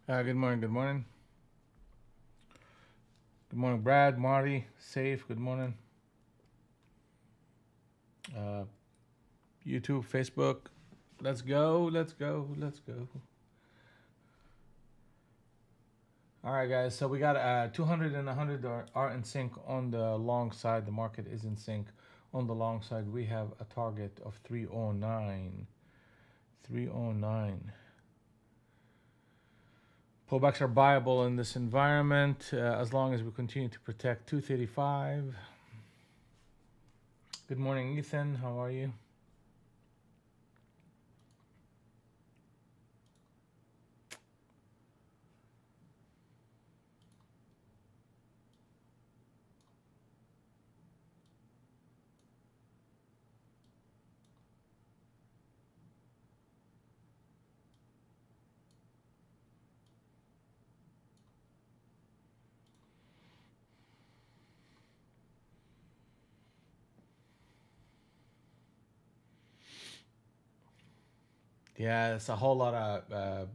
Good morning. Good morning. Good morning, Brad, Marty, Safe. Good morning. Uh, YouTube, Facebook. Let's go. Let's go. Let's go. All right, guys. So we got 200 and 100 are in sync on the long side. The market is in sync on the long side. We have a target of 309. 309. Pullbacks are buyable in this environment as long as we continue to protect 235. Good morning, Ethan. How are you? Yeah, it's a whole lot of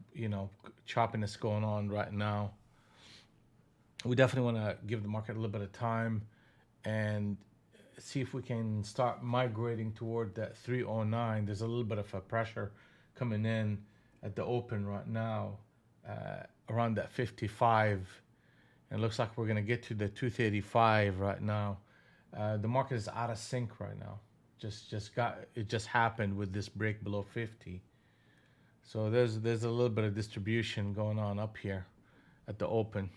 choppiness going on right now. We definitely want to give the market a little bit of time and see if we can start migrating toward that 309. There's a little bit of a pressure coming in at the open right now, around that 55. And it looks like we're going to get to the 235 right now. The market is out of sync right now. Just happened with this break below 50. So there's a little bit of distribution going on up here at the open.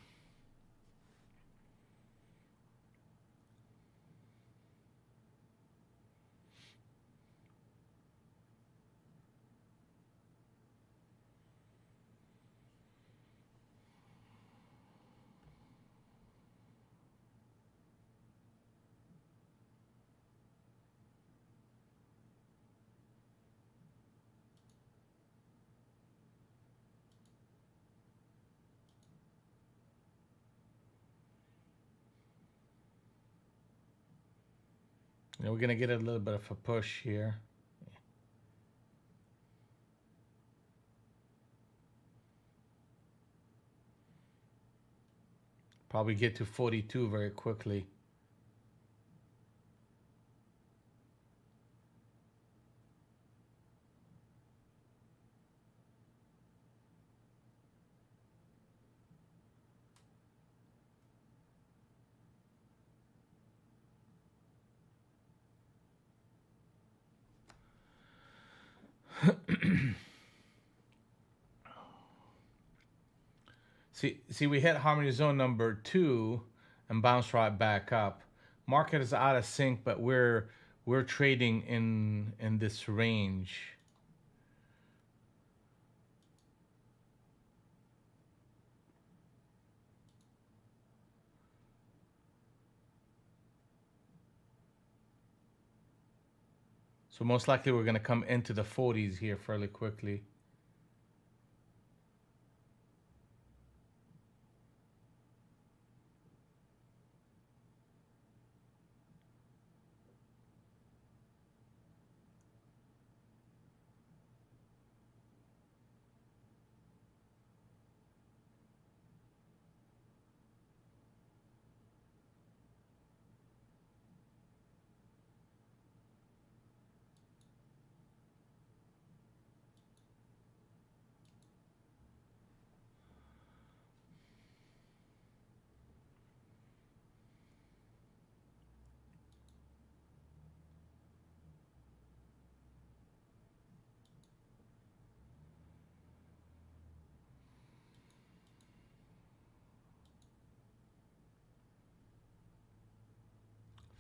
We're gonna get a little bit of a push here. Probably get to 42 very quickly. See, we hit harmony zone number 2 and bounced right back up. Market is out of sync, but we're trading in this range. So most likely we're gonna come into the 40s here fairly quickly.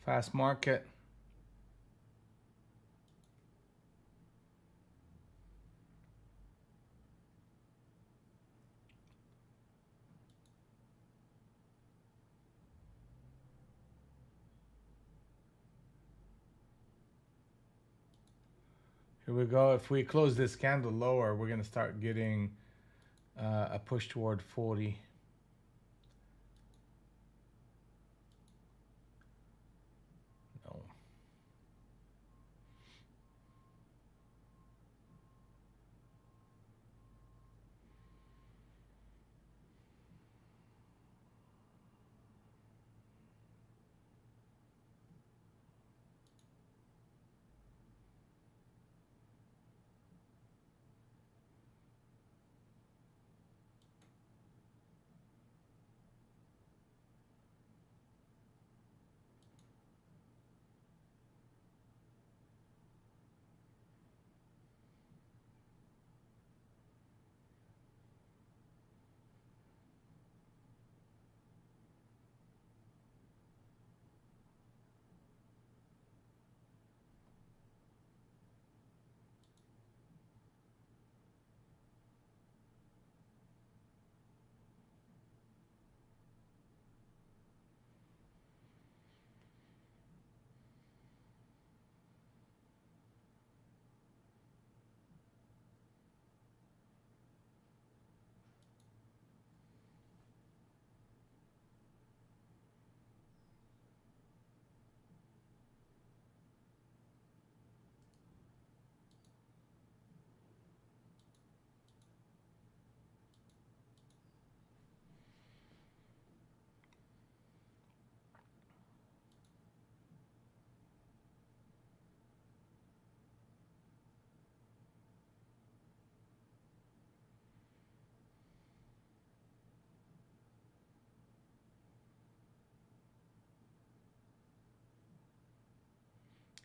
Fast market. Here we go. If we close this candle lower, we're gonna start getting a push toward 40. No.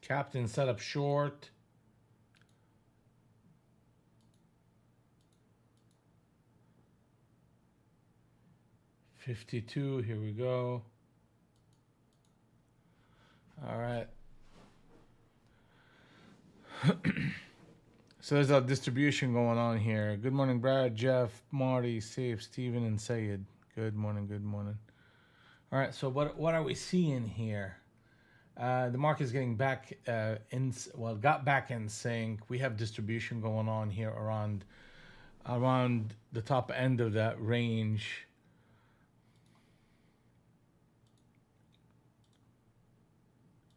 Captain set up short. $52, here we go. All right. So there's a distribution going on here. Good morning, Brad, Jeff, Marty, Safe, Steven, and Sayed. Good morning, good morning. All right, so what are we seeing here? The market is getting back got back in sync. We have distribution going on here around the top end of that range.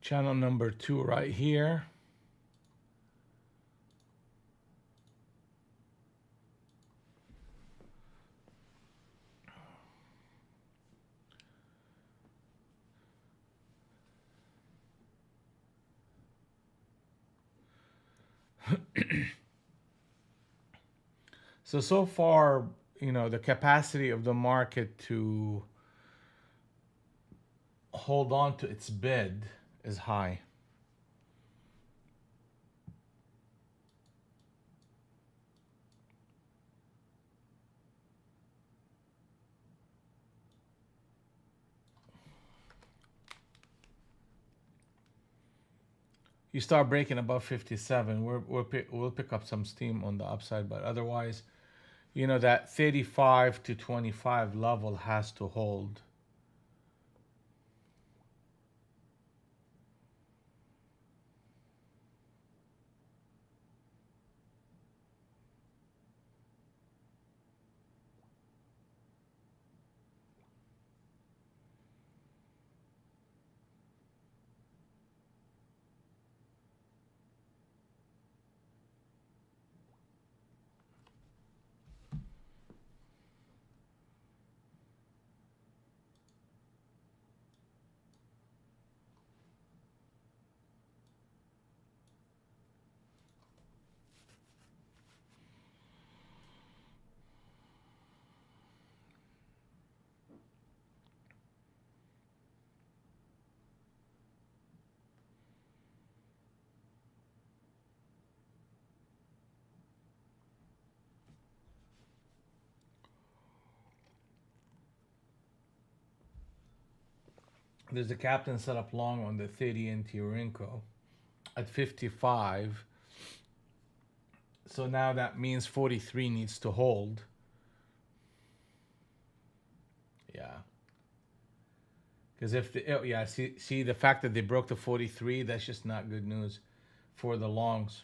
Channel number 2 right here. So far, the capacity of the market to hold on to its bid is high. You start breaking above 57, we'll pick up some steam on the upside, but otherwise, that 35 to 25 level has to hold. There's a captain set up long on the 30 NT Rinko at 55. So now that means 43 needs to hold. Yeah. Because see the fact that they broke the 43, that's just not good news for the longs.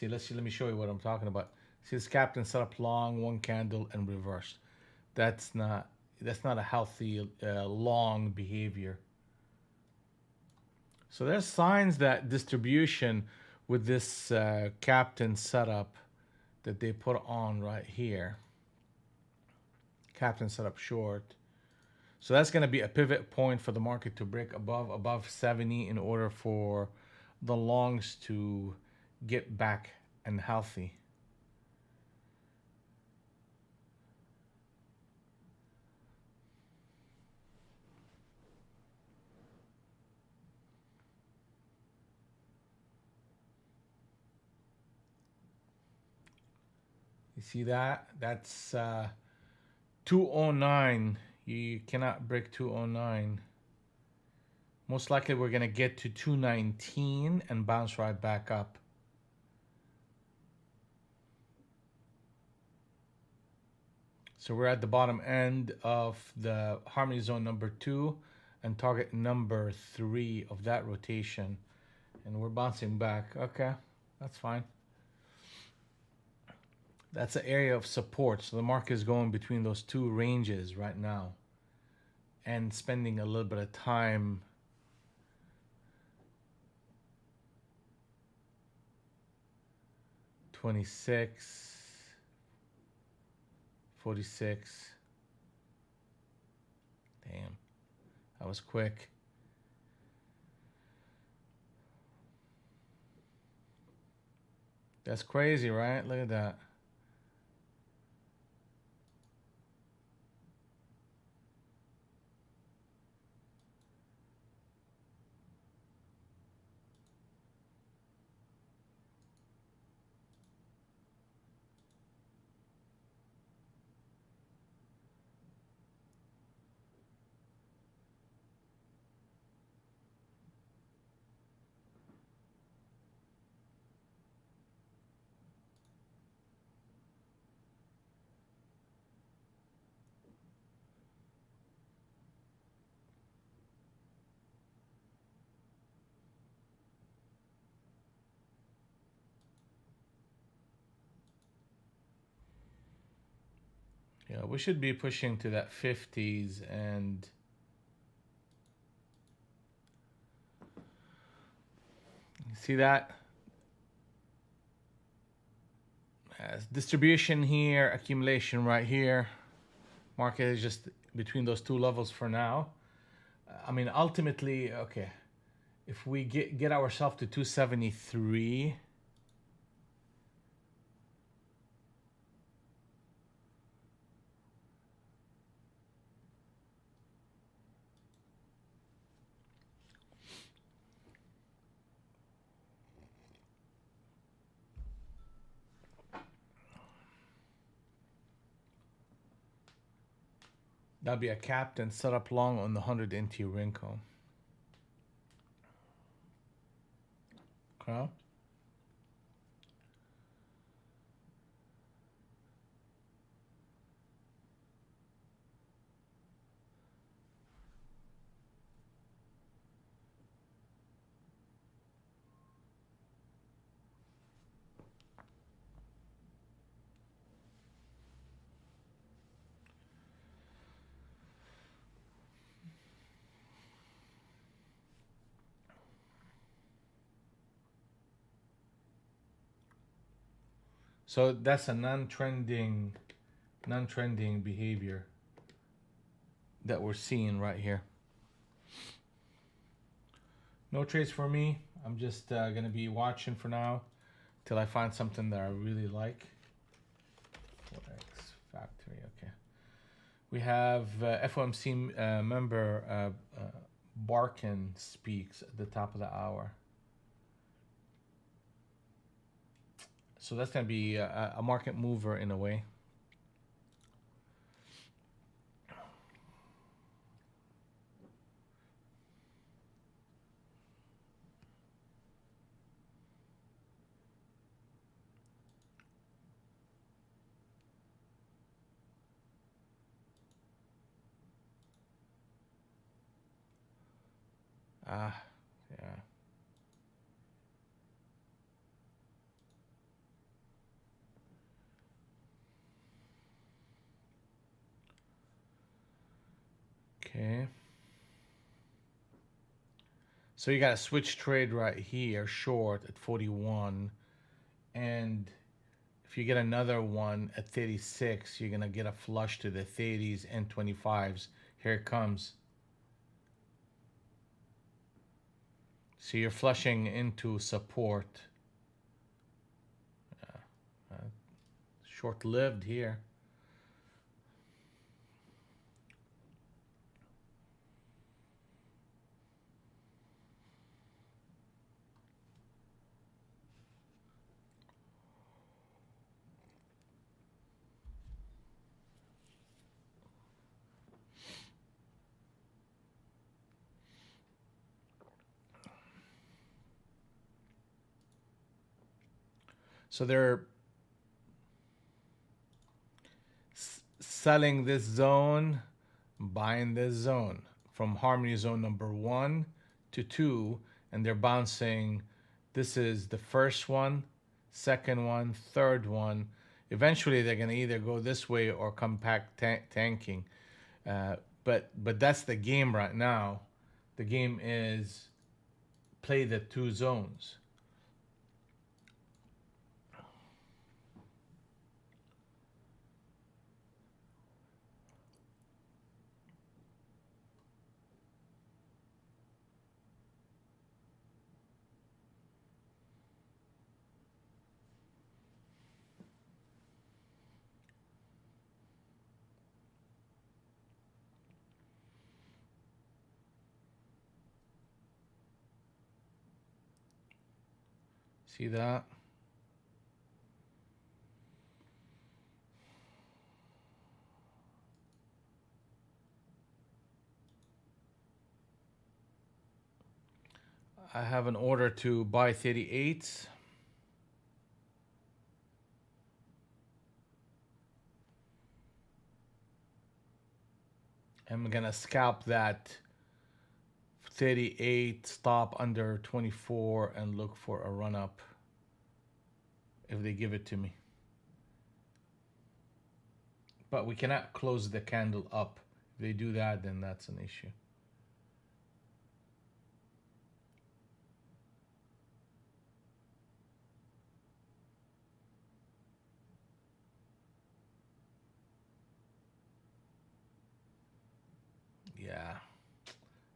Let me show you what I'm talking about. See, this captain set up long, one candle, and reversed. That's not a healthy long behavior. So there's signs that distribution with this captain setup that they put on right here. Captain setup short. So that's going to be a pivot point for the market to break above 70 in order for the longs to get back and healthy. You see that? That's 209. You cannot break 209. Most likely we're going to get to 219 and bounce right back up. So we're at the bottom end of the harmony zone number 2 and target number 3 of that rotation. And we're bouncing back. Okay, that's fine. That's an area of support. So the market is going between those two ranges right now and spending a little bit of time $26, $46. Damn, that was quick. That's crazy, right? Look at that. Yeah, we should be pushing to that 50s, and you see that distribution here, accumulation right here. Market is just between those two levels for now. I mean, ultimately, okay, if we get ourselves to 273, that'll be a capped and set up long on the 100 NT Renko. Okay. So that's a non-trending behavior that we're seeing right here. No trades for me. I'm just gonna be watching for now till I find something that I really like. Forex factory. Okay. We have FOMC member Barkin speaks at the top of the hour. So that's going to be a market mover in a way. Yeah. Okay. So you got a switch trade right here, short at 41. And if you get another one at 36, you're going to get a flush to the 30s and 25s. Here it comes. So you're flushing into support. Short-lived here. So they're selling this zone, buying this zone from harmony zone number 1 to 2, and they're bouncing. This is the first one, second one, third one. Eventually they're going to either go this way or come back tanking. But that's the game right now. The game is play the two zones. See that? I have an order to buy 38. I'm gonna scalp that 38, stop under 24, and look for a run up if they give it to me. but we cannot close the candle up. If they do that, then that's an issue. Yeah,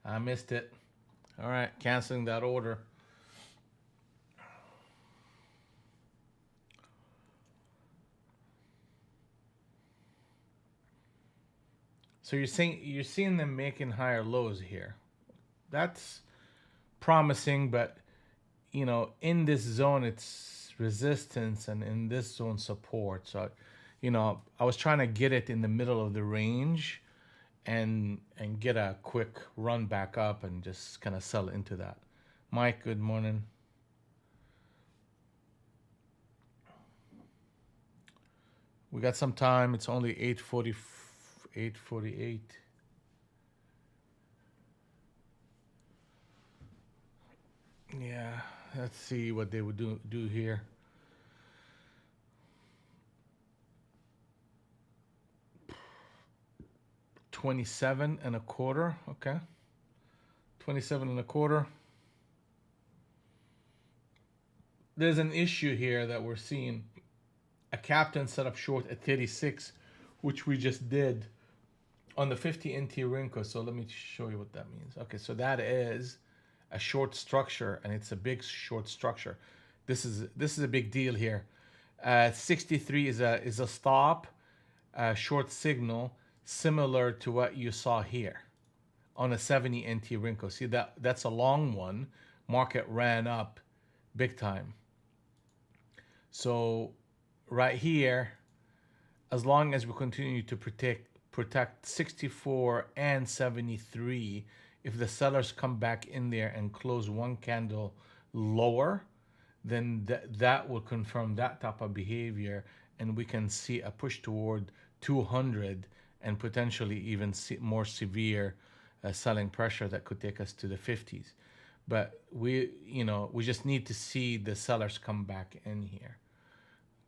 I missed it. All right, canceling that order. So you're seeing them making higher lows here. That's promising, but you know, in this zone it's resistance, and in this zone support. So, you know, I was trying to get it in the middle of the range and get a quick run back up and just kind of sell into that. Mike, good morning. We got some time. It's only 8:40, 8:48. Yeah, let's see what they would do here. 27 and a quarter. Okay. 27 and a quarter. There's an issue here that we're seeing. A captain set up short at 36, which we just did on the 50 NT Rinko. So let me show you what that means. Okay, so that is a short structure, and it's a big short structure. This is a big deal here. 63 is a stop, short signal, similar to what you saw here on a 70 NT Rinko. See, that's a long one. Market ran up big time. So right here, as long as we continue to protect 64 and 73, if the sellers come back in there and close one candle lower, then that will confirm that type of behavior, and we can see a push toward 200 and potentially even more severe selling pressure that could take us to the 50s. But we just need to see the sellers come back in here.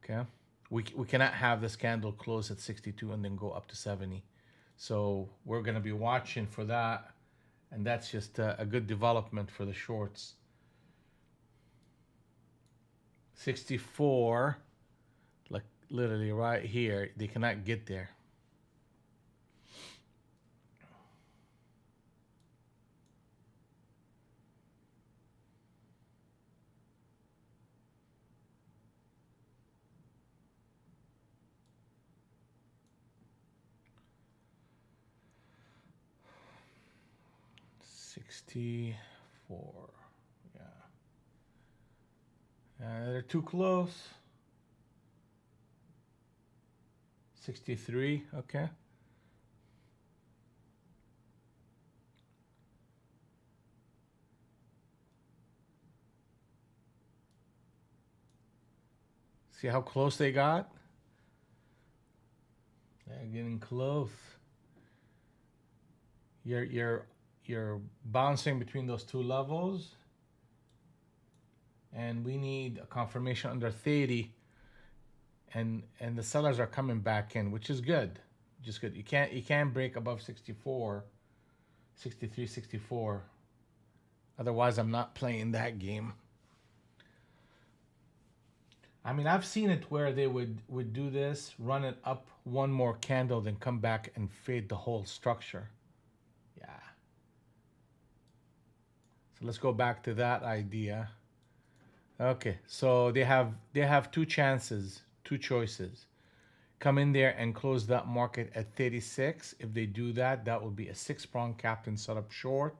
Okay, we cannot have this candle close at 62 and then go up to 70. So we're going to be watching for that, and that's just a good development for the shorts. 64, like literally right here, they cannot get there. $64. Yeah. They're too close. 63. Okay. See how close they got? They're getting close. You're bouncing between those two levels, and we need a confirmation under 30, and the sellers are coming back in, which is good. Just good. You can't break above 64, 63, 64. Otherwise, I'm not playing that game. I mean, I've seen it where they would do this, run it up one more candle, then come back and fade the whole structure. Yeah. So let's go back to that idea. Okay, so they have two chances, two choices. Come in there and close that market at 36. If they do that, that will be a 6-prong captain setup short.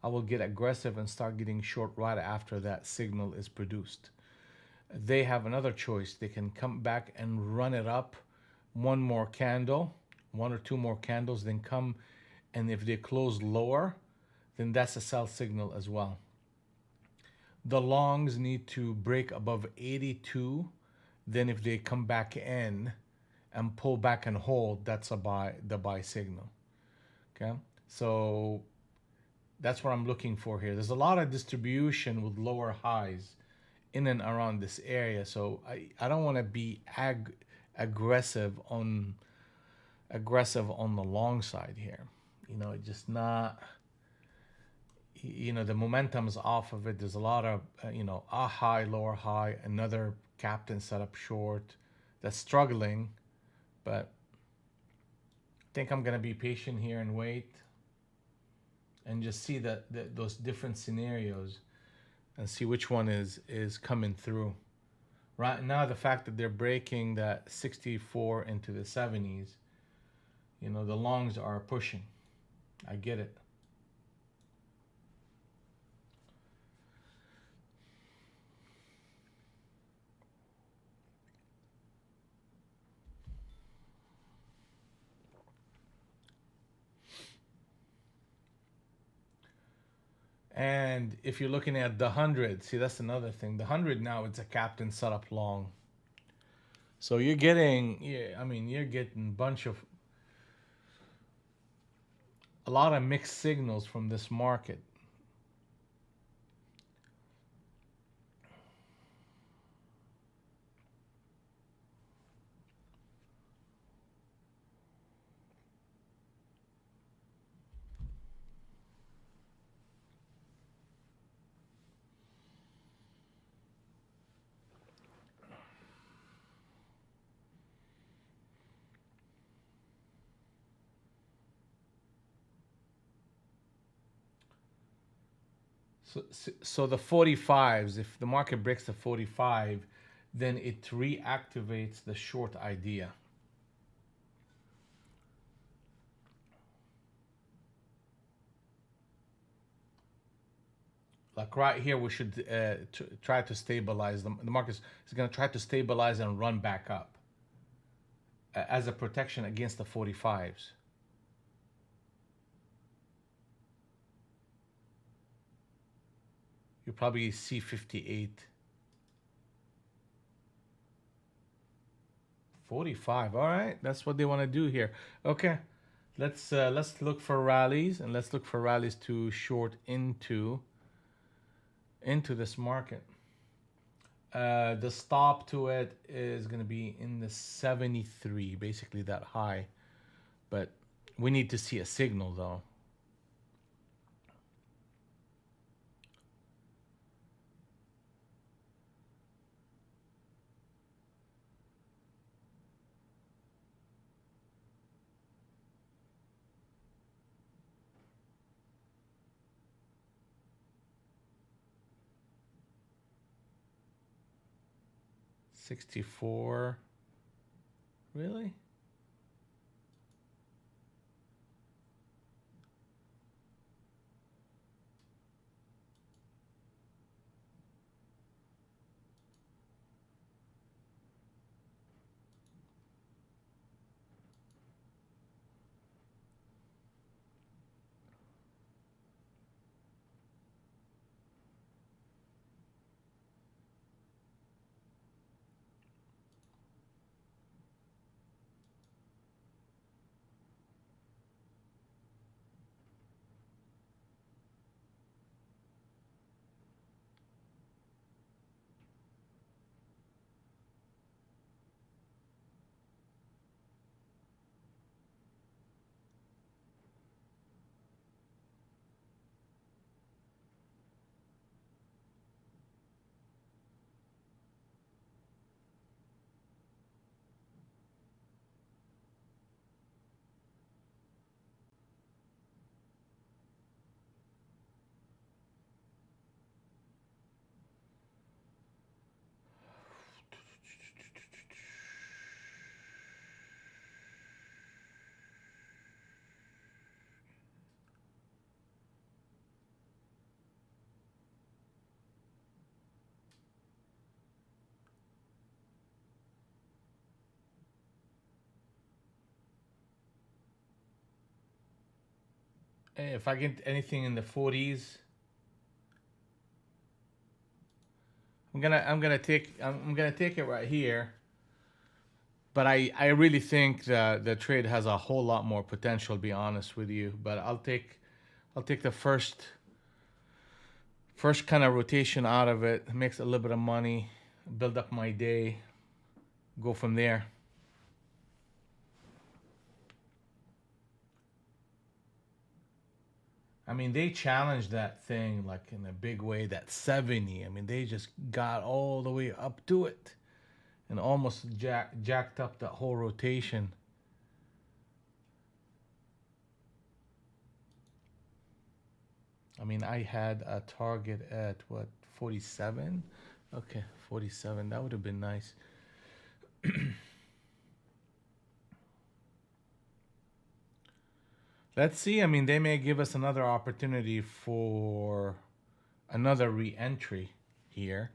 I will get aggressive and start getting short right after that signal is produced. They have another choice. They can come back and run it up one more candle, one or two more candles, then come, and if they close lower, then that's a sell signal as well. The longs need to break above 82. Then if they come back in and pull back and hold, that's the buy signal. Okay, so that's what I'm looking for here. There's a lot of distribution with lower highs in and around this area, so I don't want to be aggressive on aggressive on the long side here. You know, it just not, you know, the momentum's off of it. There's a lot of, you know, a high, lower high, another captain set up short that's struggling, but I think I'm going to be patient here and wait and just see that those different scenarios and see which one is coming through. Right now, the fact that they're breaking that 64 into the 70s, you know, the longs are pushing. I get it. And if you're looking at the 100, see, that's another thing. The 100 now, it's a captain set up long. So you're getting, yeah, I mean, you're getting a lot of mixed signals from this market. So the 45s, if the market breaks the 45, then it reactivates the short idea. Like right here, we should try to stabilize. The market is going to try to stabilize and run back up as a protection against the 45s. You probably see 58. 45. All right, that's what they want to do here. Okay, let's look for rallies, and let's look for rallies to short into this market. The stop to it is going to be in the 73, basically that high. But we need to see a signal though. $64. Really? If I get anything in the 40s, I'm gonna take it right here. But I really think the trade has a whole lot more potential, to be honest with you. But I'll take the first kind of rotation out of it, makes a little bit of money, build up my day, go from there. I mean, they challenged that thing like in a big way. That 70. I mean, they just got all the way up to it and almost jacked up that whole rotation. I mean, I had a target at what, 47? Okay, 47. That would have been nice. Let's see. I mean, they may give us another opportunity for another re-entry here.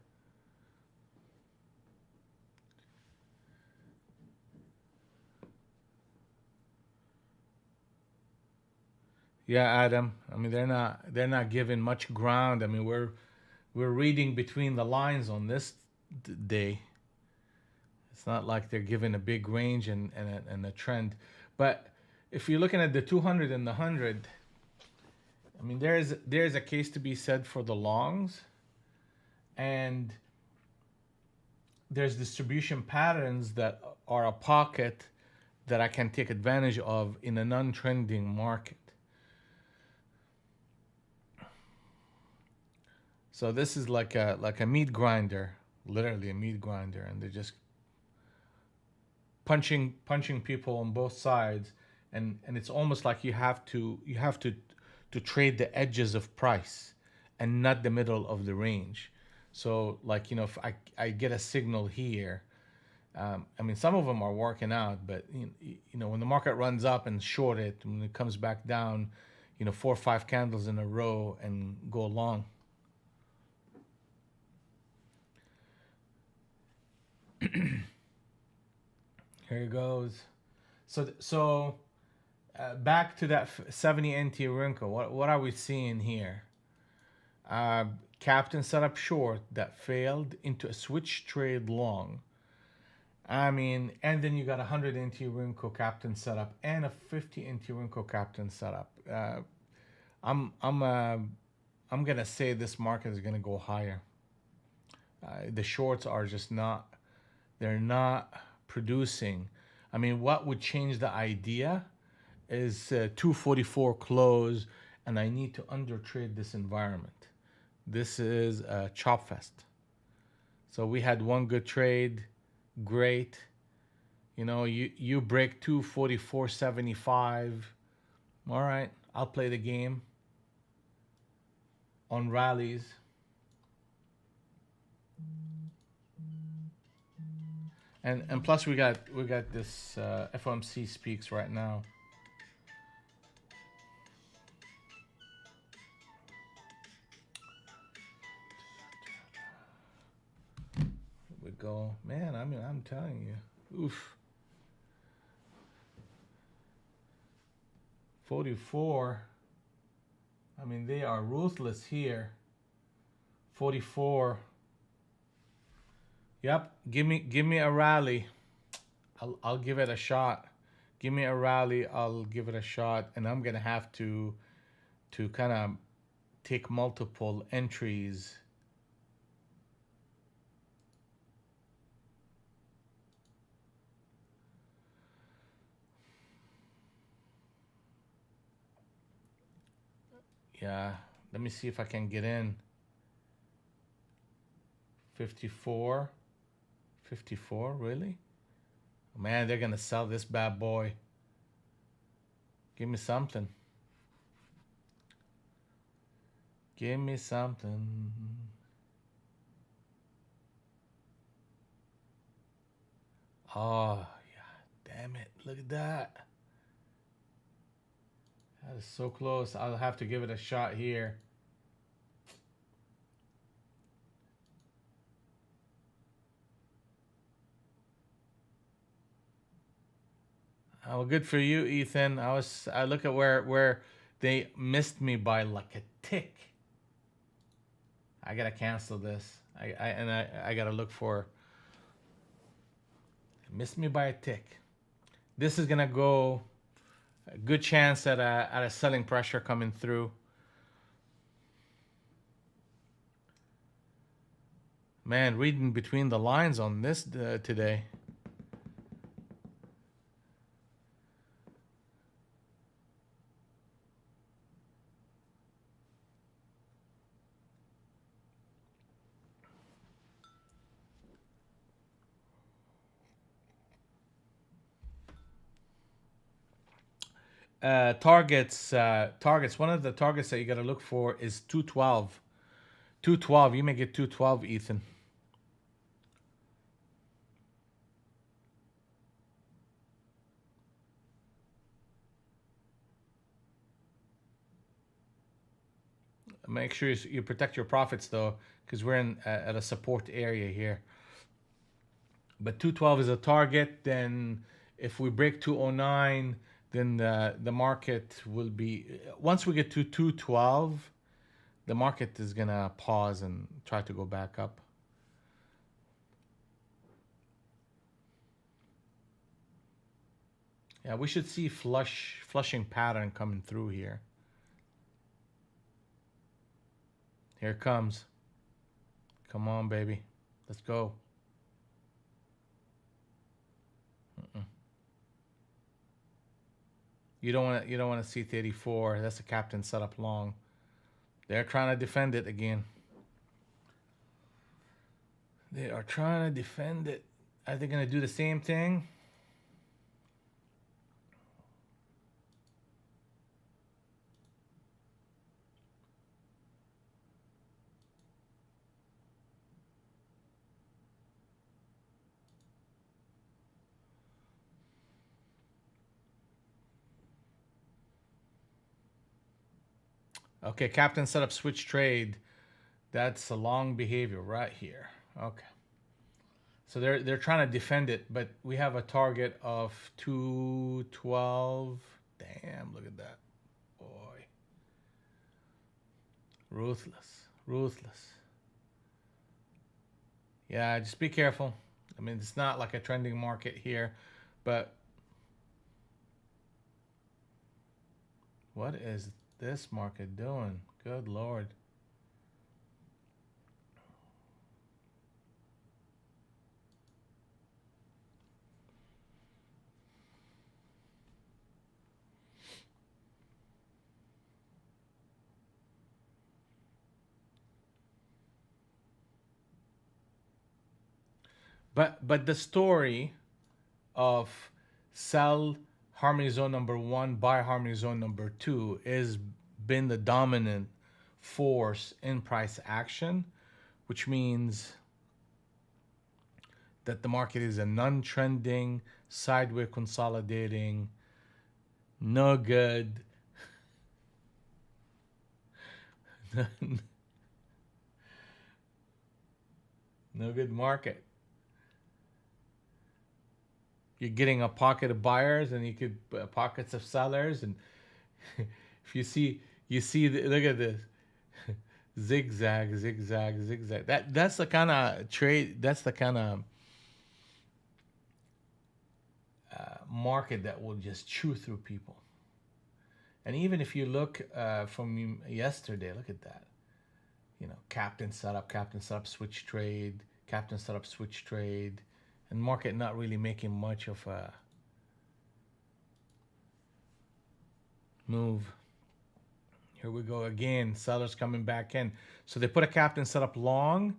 Yeah, Adam. I mean, they're not giving much ground. I mean, we're reading between the lines on this day. It's not like they're giving a big range and a trend. But if you're looking at the 200 and the 100, I mean, there's a case to be said for the longs, and there's distribution patterns that are a pocket that I can take advantage of in a non-trending market. So this is like a meat grinder, literally a meat grinder, and they're just punching people on both sides, and it's almost like you have to trade the edges of price and not the middle of the range. So like, if I get a signal here, I mean, some of them are working out, but when the market runs up and short it, when it comes back down, 4 or 5 candles in a row and go long. Here it goes. So back to that 70 NT wrinkle. What are we seeing here? Captain set up short that failed into a switch trade long. I mean, and then you got a 100 NT wrinkle captain setup and a 50 NT wrinkle captain setup. I'm gonna say this market is gonna go higher. The shorts are just not. They're not producing. I mean, what would change the idea is 244 close, and I need to undertrade this environment. This is a chop fest. So we had one good trade, great. You break 244.75. All right, I'll play the game on rallies. And plus we got this FOMC speaks right now. Here we go, man. I mean, I'm telling you, oof. 44. I mean, they are ruthless here. 44. Yep. Give me a rally. I'll give it a shot. Give me a rally. I'll give it a shot, and I'm gonna have to kind of take multiple entries. Yeah. Let me see if I can get in. 54. 54, really? Man, they're gonna sell this bad boy. Give me something. Give me something. Oh, yeah. Damn it. Look at that. That is so close. I'll have to give it a shot here. Oh, good for you, Ethan. I look at where they missed me by like a tick. I gotta cancel this. I gotta look for. Missed me by a tick. This is gonna go. A good chance at a selling pressure coming through. Man, reading between the lines on this today. Targets. One of the targets that you got to look for is 212. 212. You may get 212, Ethan. Make sure you protect your profits though, because we're in at a support area here. But 212 is a target. Then if we break 209, then the market will be, once we get to 212, the market is gonna pause and try to go back up. Yeah, we should see flushing pattern coming through here. Here it comes. Come on, baby. Let's go. You don't want to see 34. That's a captain setup long. They're trying to defend it again. They are trying to defend it. Are they going to do the same thing? Okay, captain setup switch trade. That's a long behavior right here. Okay. So they're trying to defend it, but we have a target of 212. Damn, look at that. Boy. Ruthless. Ruthless. Yeah, just be careful. I mean, it's not like a trending market here, but what is this market doing? Good Lord. But the story of sell harmony zone number one, buy harmony zone number two is been the dominant force in price action, which means that the market is a non-trending, sideways consolidating, no good, no good market. You're getting a pocket of buyers and you could pockets of sellers, and if look at this zigzag, zigzag, zigzag. That's the kind of trade. That's the kind of market that will just chew through people. And even if you look from yesterday, look at that. You know, captain setup, switch trade, captain setup, switch trade, and market not really making much of a move. Here we go again. Sellers coming back in. So they put a captain setup long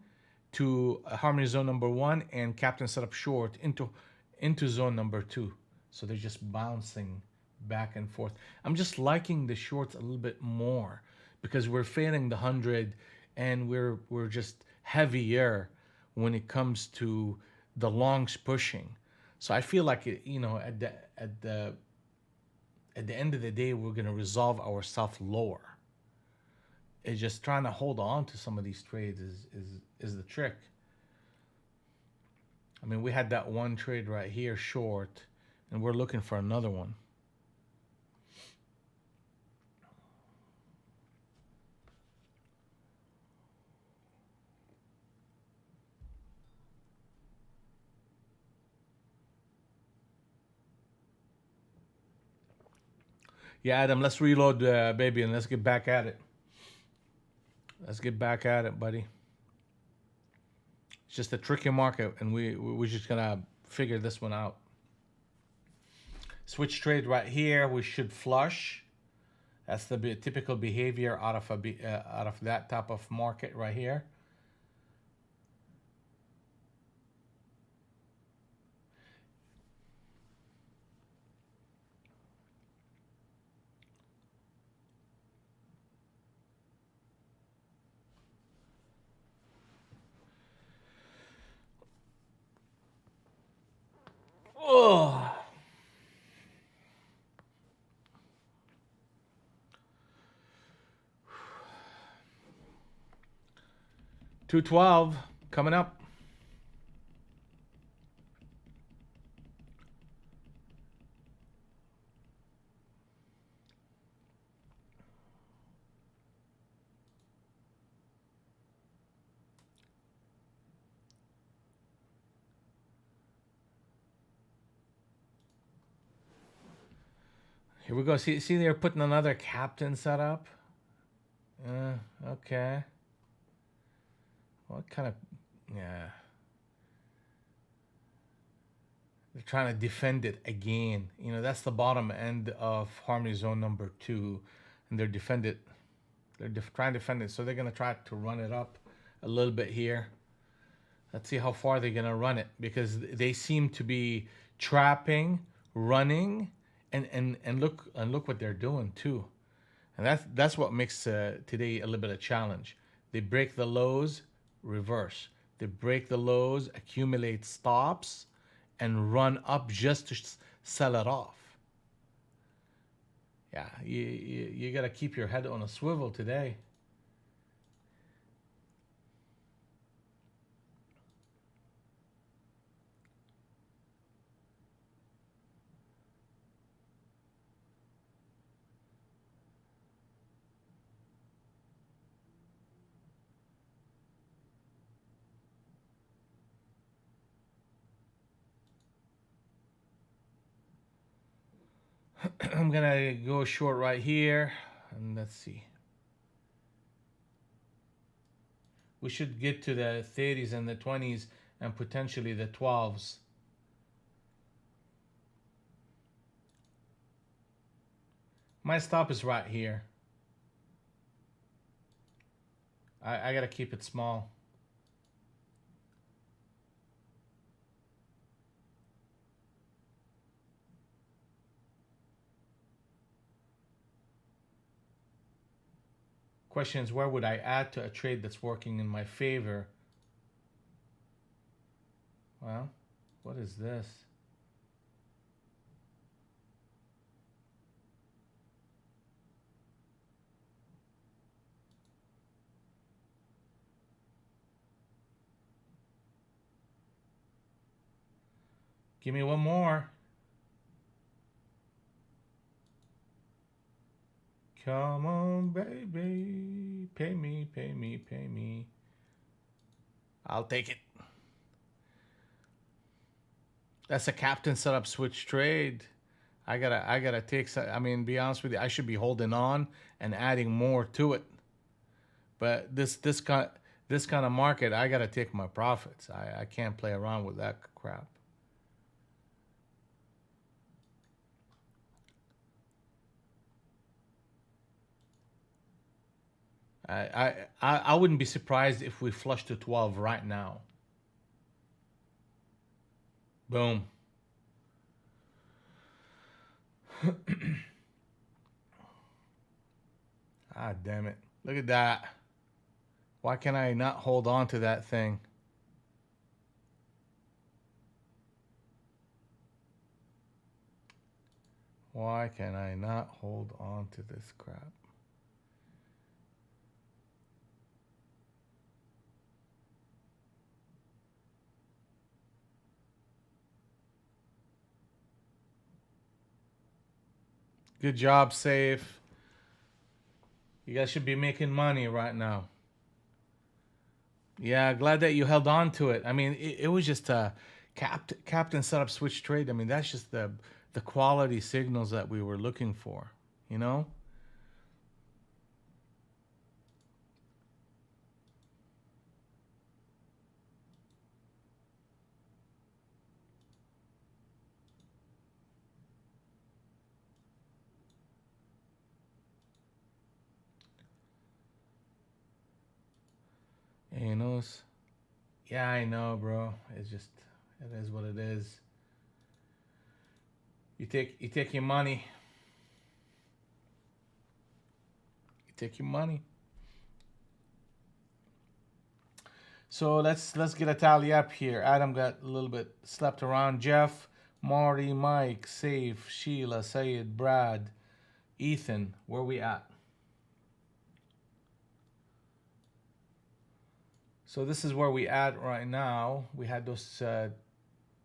to harmony zone number one and captain setup short into zone number two. So they're just bouncing back and forth. I'm just liking the shorts a little bit more because we're failing the 100 and we're just heavier when it comes to the longs pushing. So I feel like it, at the end of the day, we're gonna resolve ourselves lower. It's just trying to hold on to some of these trades is the trick. I mean, we had that one trade right here short, and we're looking for another one. Yeah, Adam, let's reload, baby, and let's get back at it. Let's get back at it, buddy. It's just a tricky market, and we're just gonna figure this one out. Switch trade right here. We should flush. That's the typical behavior out of that type of market right here. 212 coming up. Here we go. See, they're putting another captain setup. Okay. What kind of, yeah. They're trying to defend it again. You know, that's the bottom end of Harmony Zone number 2. And they're defend it. They're trying to defend it. So they're going to try to run it up a little bit here. Let's see how far they're going to run it. Because they seem to be trapping, running, and look what they're doing too. And that's what makes today a little bit of a challenge. They break the lows, reverse. They break the lows, accumulate stops, and run up just to sell it off. Yeah, you got to keep your head on a swivel today. I'm gonna go short right here, and let's see. We should get to the 30s and the 20s and potentially the 12s. My stop is right here. I gotta keep it small. Question is, where would I add to a trade that's working in my favor? Well, what is this? Give me one more. Come on, baby. Pay me, pay me, pay me. I'll take it. That's a captain setup switch trade. I gotta take. I mean, be honest with you, I should be holding on and adding more to it. But this kind of market, I gotta take my profits. I can't play around with that crap. I wouldn't be surprised if we flush to 12 right now. Boom. Ah, damn it. Look at that. Why can I not hold on to that thing? Why can I not hold on to this crap? Good job, Safe. You guys should be making money right now. Yeah, glad that you held on to it. I mean, it was just a captain setup switch trade. I mean, that's just the quality signals that we were looking for, you know? And you know, yeah, I know, bro. It's just, it is what it is. You take your money. You take your money. So let's get a tally up here. Adam got a little bit slapped around. Jeff, Marty, Mike, Safe, Sheila, Sayed, Brad, Ethan. Where we at? So this is where we at right now. We had those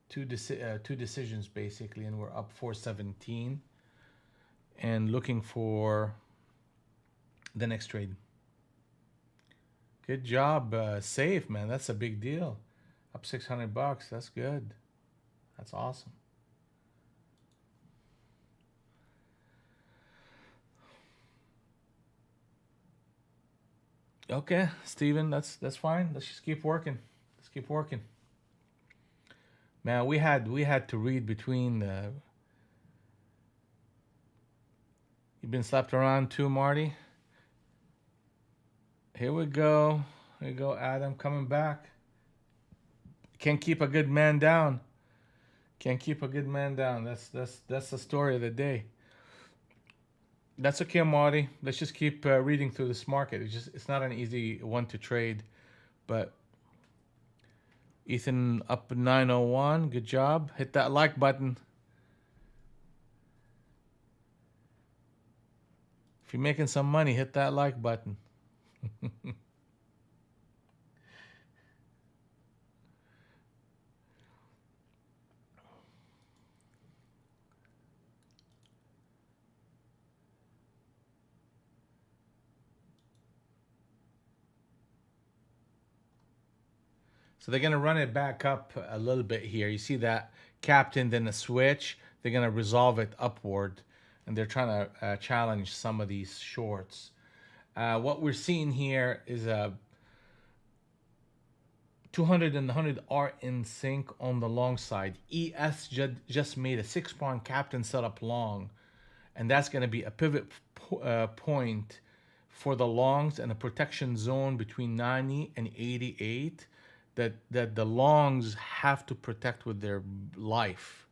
two decisions basically, and we're up 417 and looking for the next trade. Good job, safe man. That's a big deal. Up $600. That's good. That's awesome. Okay, Steven, that's fine. Let's just keep working. Let's keep working. Man, we had to read between the. You've been slapped around too, Marty. Here we go. Here we go, Adam coming back. Can't keep a good man down. Can't keep a good man down. That's the story of the day. That's okay, Marty. Let's just keep reading through this market. It's not an easy one to trade, but Ethan up 901. Good job. Hit that like button. If you're making some money, hit that like button. So they're going to run it back up a little bit here. You see that captain, then a switch. They're going to resolve it upward, and they're trying to challenge some of these shorts. What we're seeing here is a 200 and 100 are in sync on the long side. ES just made a 6-pawn captain setup long, and that's going to be a pivot point for the longs and a protection zone between 90 and 88 that the longs have to protect with their life.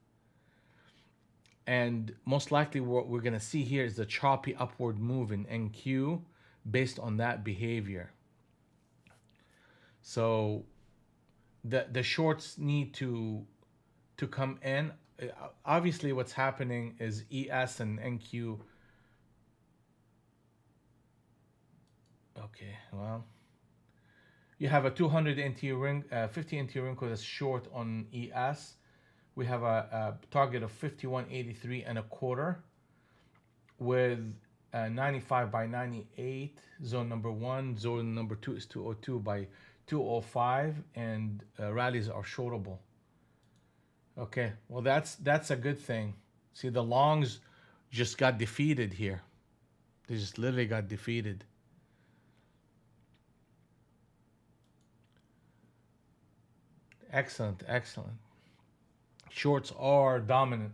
And most likely what we're going to see here is the choppy upward move in NQ based on that behavior. So the shorts need to come in. Obviously what's happening is ES and NQ. Okay, well, you have a 200 NT ring, 50 NT wrinkle that's short on ES. We have a target of 51.83 and a quarter with 95 by 98. Zone number 1. Zone number 2 is 202 by 205, and rallies are shortable. Okay, well that's a good thing. See, the longs just got defeated here. They just literally got defeated. Excellent, excellent. Shorts are dominant.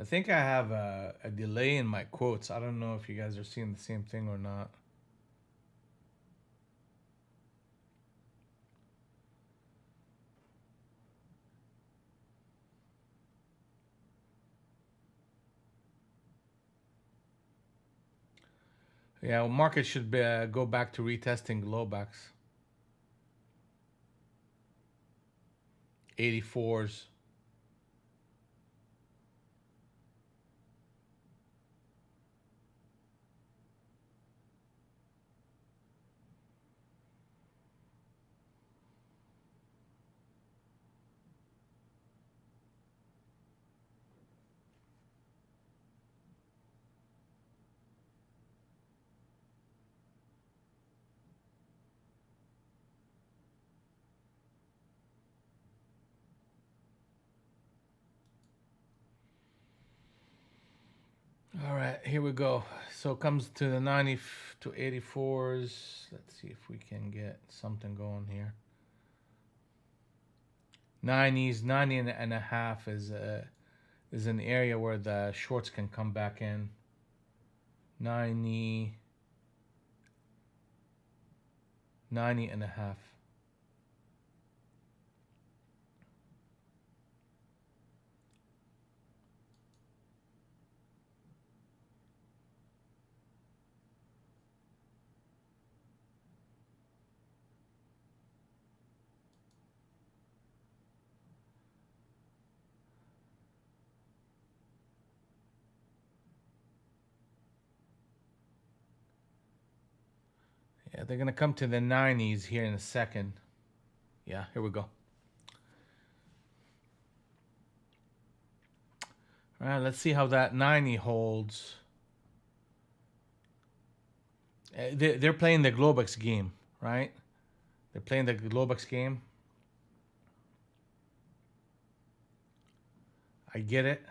I think I have a delay in my quotes. I don't know if you guys are seeing the same thing or not. Yeah, well, market should be, go back to retesting glowbacks. 84s. All right, here we go. So it comes to the 90 to 84s. Let's see if we can get something going here. 90s, 90 and a half is an area where the shorts can come back in. 90, 90 and a half. Yeah, they're gonna come to the 90s here in a second. Yeah, here we go. All right, let's see how that 90 holds. They're playing the Globex game, right? They're playing the Globex game. I get it.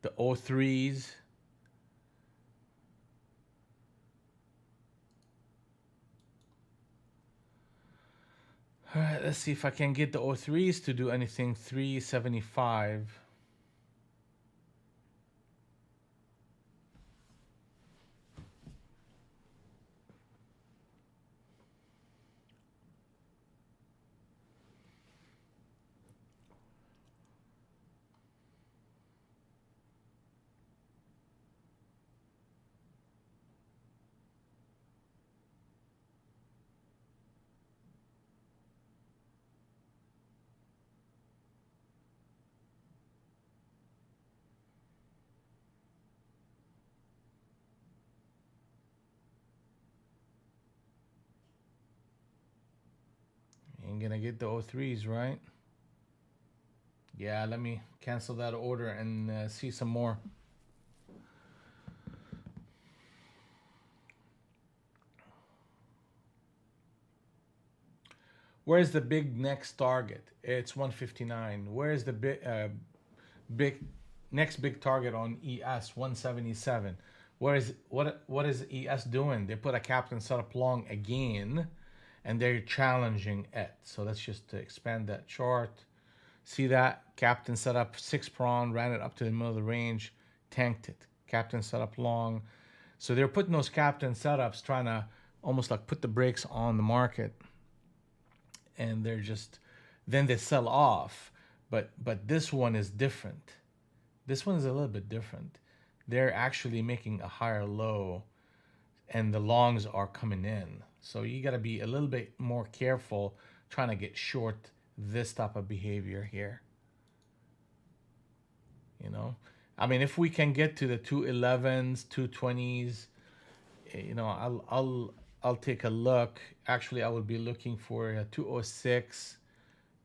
The O3s. All right, let's see if I can get the O3s to do anything. 375. Ain't gonna get the O3s, right? Yeah, let me cancel that order and see some more. Where's the big next target? It's 159. Where's the big next big target on ES? 177. What is ES doing? They put a captain setup long again, and they're challenging it. So let's just expand that chart. See that captain set up 6 prawn, ran it up to the middle of the range, tanked it. Captain set up long. So they're putting those captain setups, trying to almost like put the brakes on the market, and they're just then they sell off. But this one is different. This one is a little bit different. They're actually making a higher low, and the longs are coming in. So you got to be a little bit more careful trying to get short this type of behavior here. You know, I mean, if we can get to the 211s, 220s, I'll take a look. Actually, I will be looking for a 206.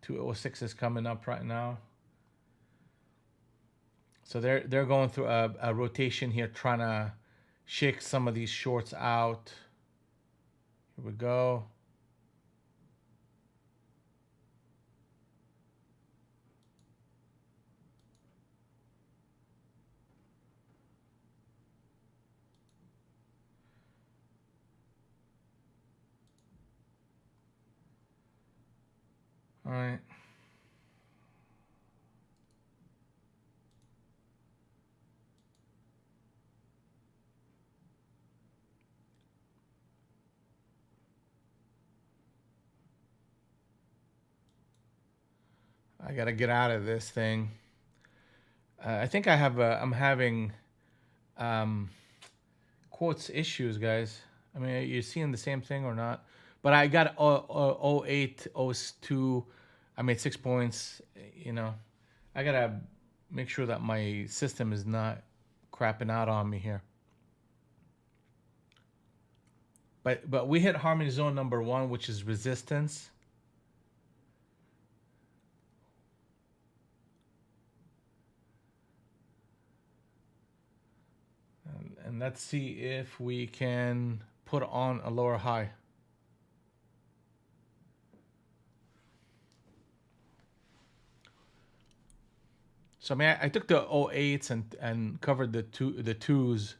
206 is coming up right now. So they're going through a rotation here, trying to shake some of these shorts out. Here we go. All right. I gotta get out of this thing. I think I'm having um, quotes issues, guys. I mean, are you seeing the same thing or not? But I got 08, 02. I made 6 points. You know, I gotta make sure that my system is not crapping out on me here. But we hit harmony zone number one, which is resistance. And let's see if we can put on a lower high. So I mean, I took the 08s and covered the twos.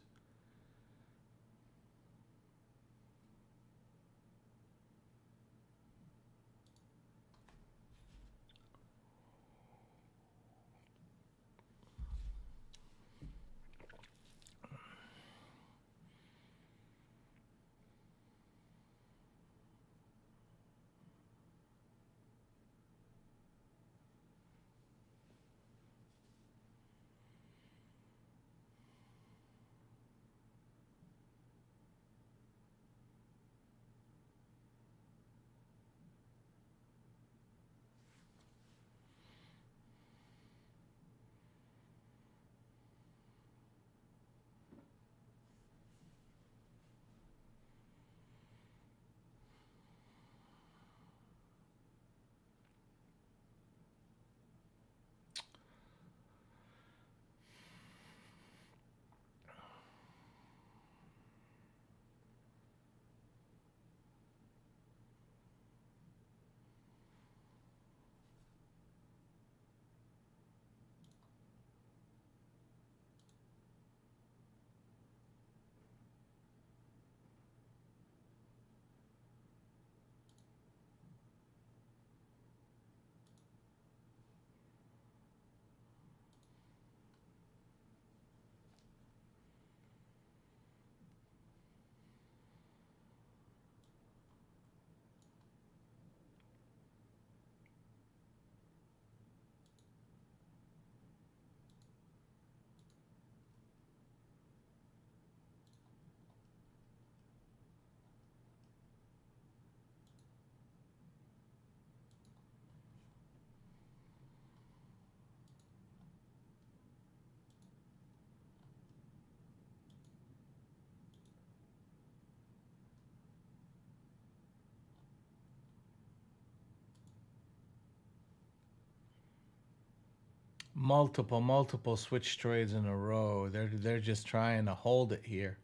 multiple switch trades in a row. They're just trying to hold it here.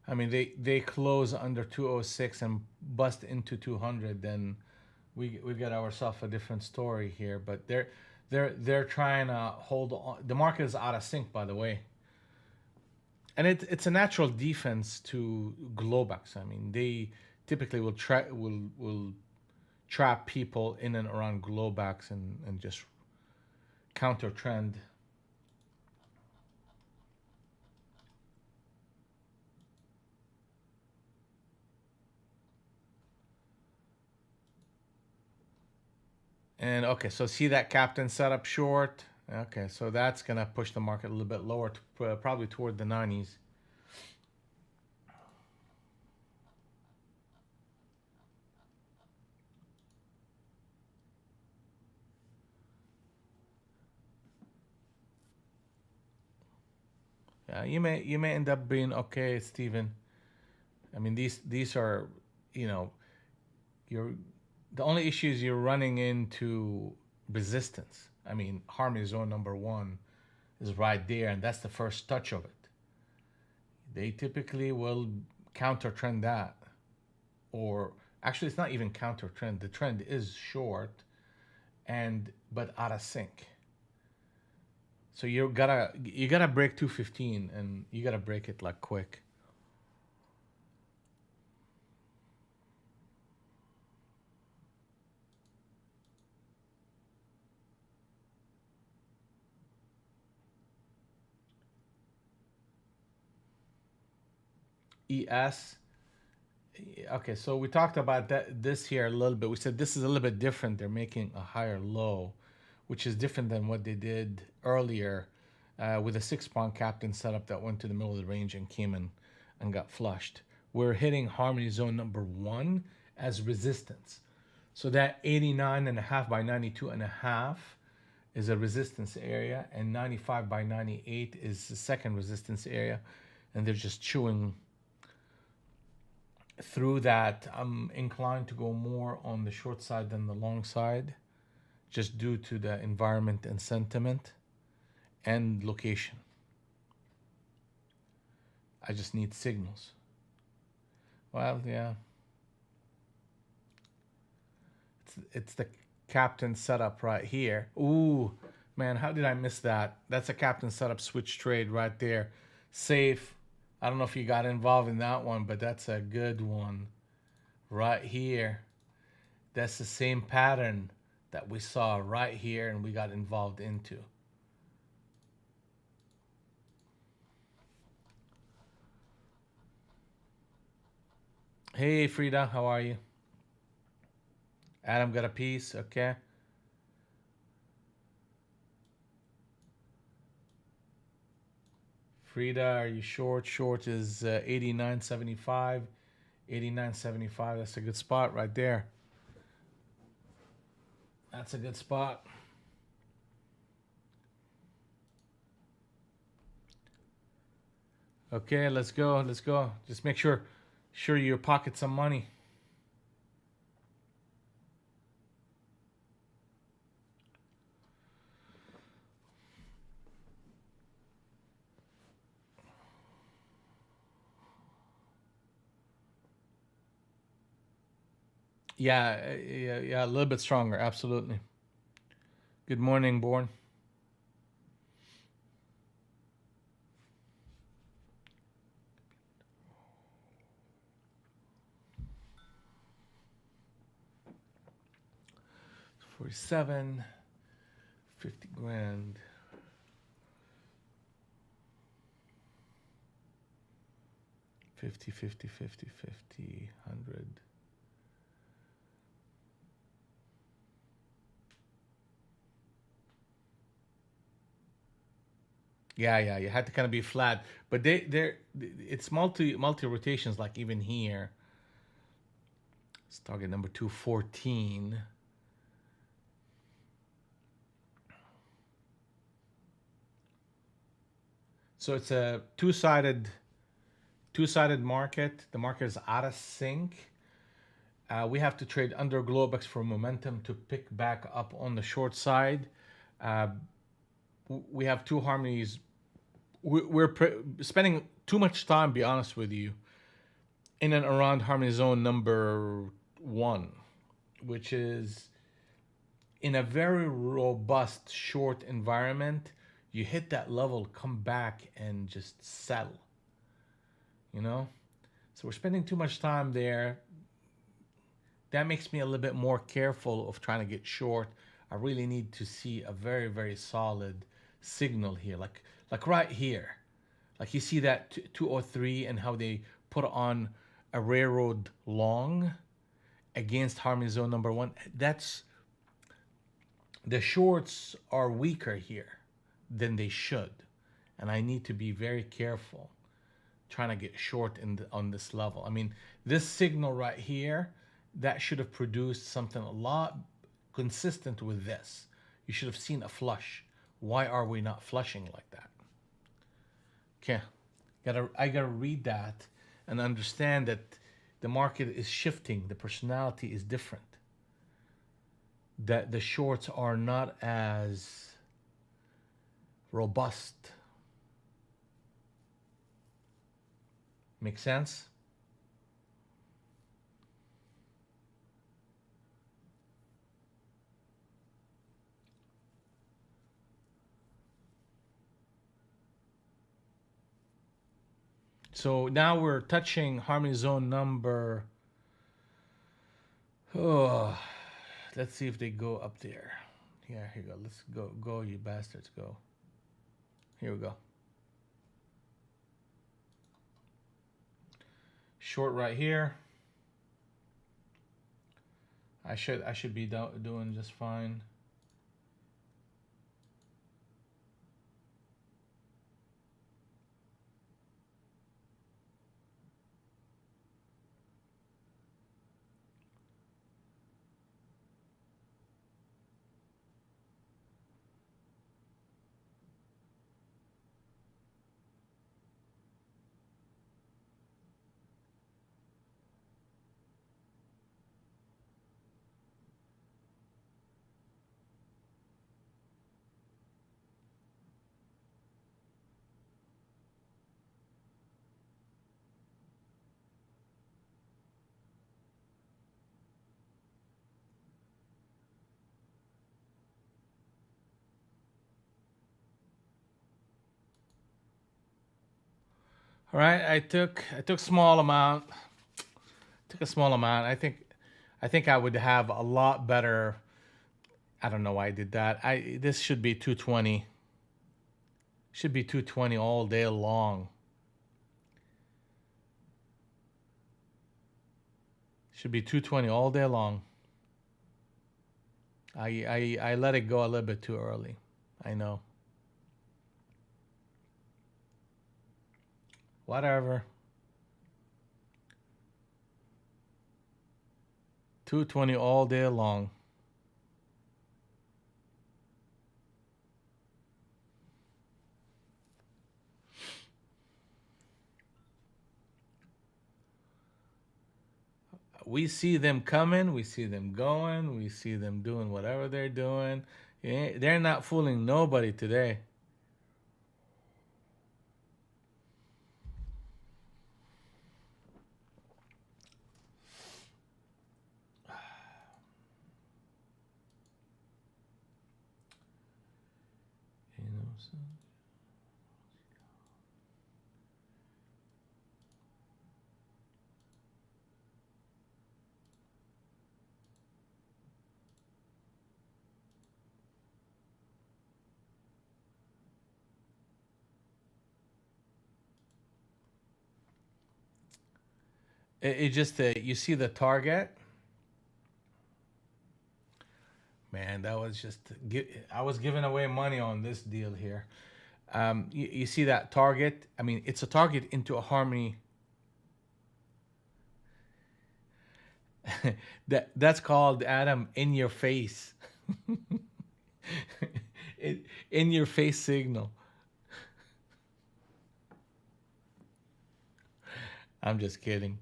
I mean, they close under 206 and bust into 200, then we got ourselves a different story here. But they're trying to hold on. The market is out of sync, by the way, and it's a natural defense to Globex. I mean, they typically will trap people in and around Globex and just counter trend. And okay, so see that captain setup short. Okay, so that's gonna push the market a little bit lower, to, probably toward the 90s. Yeah, you may end up being okay, Steven. I mean, these are, you know, you're the only issue is you're running into resistance. I mean, harmony zone number one is right there, and that's the first touch of it. They typically will counter trend that, or actually, it's not even counter trend. The trend is short, and but out of sync. So you gotta break 215, and you gotta break it like quick. ES. Okay, so we talked about this here a little bit. We said this is a little bit different. They're making a higher low, which is different than what they did earlier with a 6 pound captain setup that went to the middle of the range and came in and got flushed. We're hitting harmony zone number one as resistance. So that 89.5 by 92.5 is a resistance area, and 95 by 98 is the second resistance area, and they're just chewing through that. I'm inclined to go more on the short side than the long side, just due to the environment and sentiment and location. I just need signals. Well, yeah. It's the captain setup right here. Ooh, man, how did I miss that? That's a captain setup switch trade right there. Safe. I don't know if you got involved in that one, but that's a good one right here. That's the same pattern that we saw right here and we got involved into. Hey, Frida, how are you? Adam got a piece, okay. Frida, are you short? Short is 89.75. 89.75, that's a good spot right there. That's a good spot. Okay, let's go. Let's go. Just make sure you pocket some money. Yeah, yeah, a little bit stronger. Absolutely. Good morning, Born. 47, 50 grand. 50, 50, 50, 50, 100. Yeah, you had to kind of be flat, but it's multi rotations. Like even here, it's target number 214. So it's a two-sided market. The market is out of sync. We have to trade under Globex for momentum to pick back up on the short side. Uh, we have two harmonies. We're spending too much time, be honest with you, in and around harmony zone number one, which is in a very robust short environment. You hit that level, come back and just sell, you know? So we're spending too much time there. That makes me a little bit more careful of trying to get short. I really need to see a very, very solid signal here, like right here. Like you see that 203 and how they put on a railroad long against harmony zone number one. That's the shorts are weaker here than they should, and I need to be very careful trying to get short on this level. I mean, this signal right here, that should have produced something a lot consistent with this. You should have seen a flush. Why are we not flushing like that? Okay, I gotta read that and understand that the market is shifting. The personality is different. That the shorts are not as robust. Make sense? So now we're touching harmony zone number. Oh, let's see if they go up there. Yeah, here you go. Let's go, you bastards, go. Here we go. Short right here. I should be doing just fine. All right, I took small amount. Took a small amount. I think I would have a lot better. I don't know why I did that. This should be 220. Should be 220 all day long. Should be 220 all day long. I let it go a little bit too early. I know. Whatever. 220 all day long. We see them coming, we see them going, we see them doing whatever they're doing. They're not fooling nobody today. You know, so it just you see the target. Man, that was just I was giving away money on this deal here. You see that target? I mean, it's a target into a harmony. That's called, Adam, in your face. In your face signal. I'm just kidding.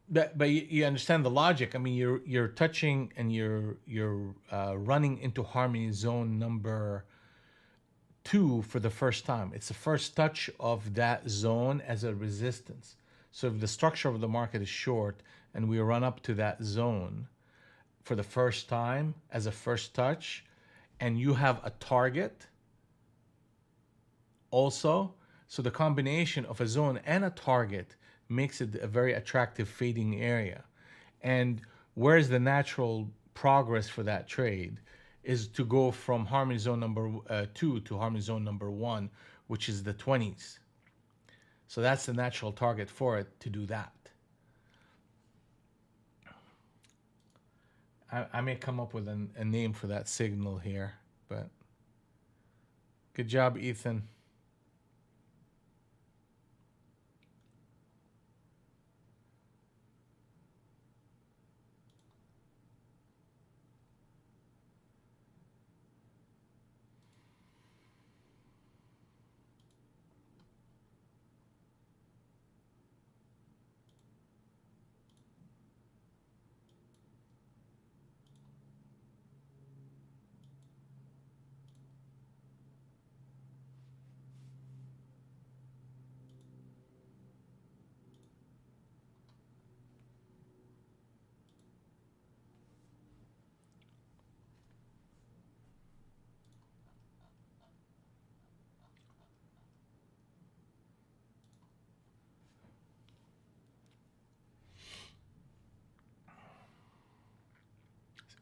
but you understand the logic. I mean, you're touching and you're running into harmony zone number two for the first time. It's the first touch of that zone as a resistance. So if the structure of the market is short and we run up to that zone for the first time as a first touch, and you have a target also, so the combination of a zone and a target makes it a very attractive fading area. And where's the natural progress for that trade is to go from harmony zone number two to harmony zone number one, which is the 20s. So that's the natural target for it to do that. I may come up with a name for that signal here, but good job, Ethan.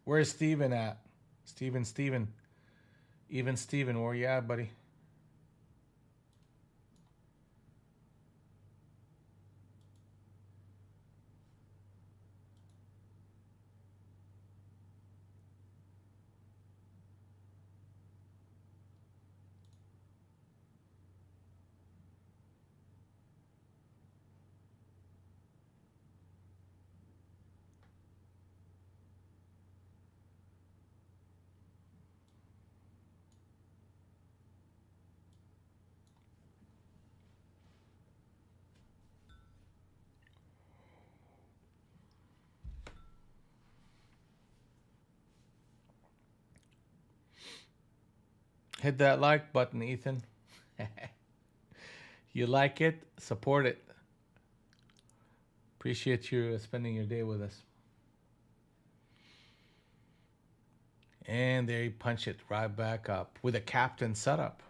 Where's Steven at? Steven. Even Steven, where you at, buddy? Hit that like button, Ethan. You like it, support it. Appreciate you spending your day with us. And there you punch it right back up with a captain setup.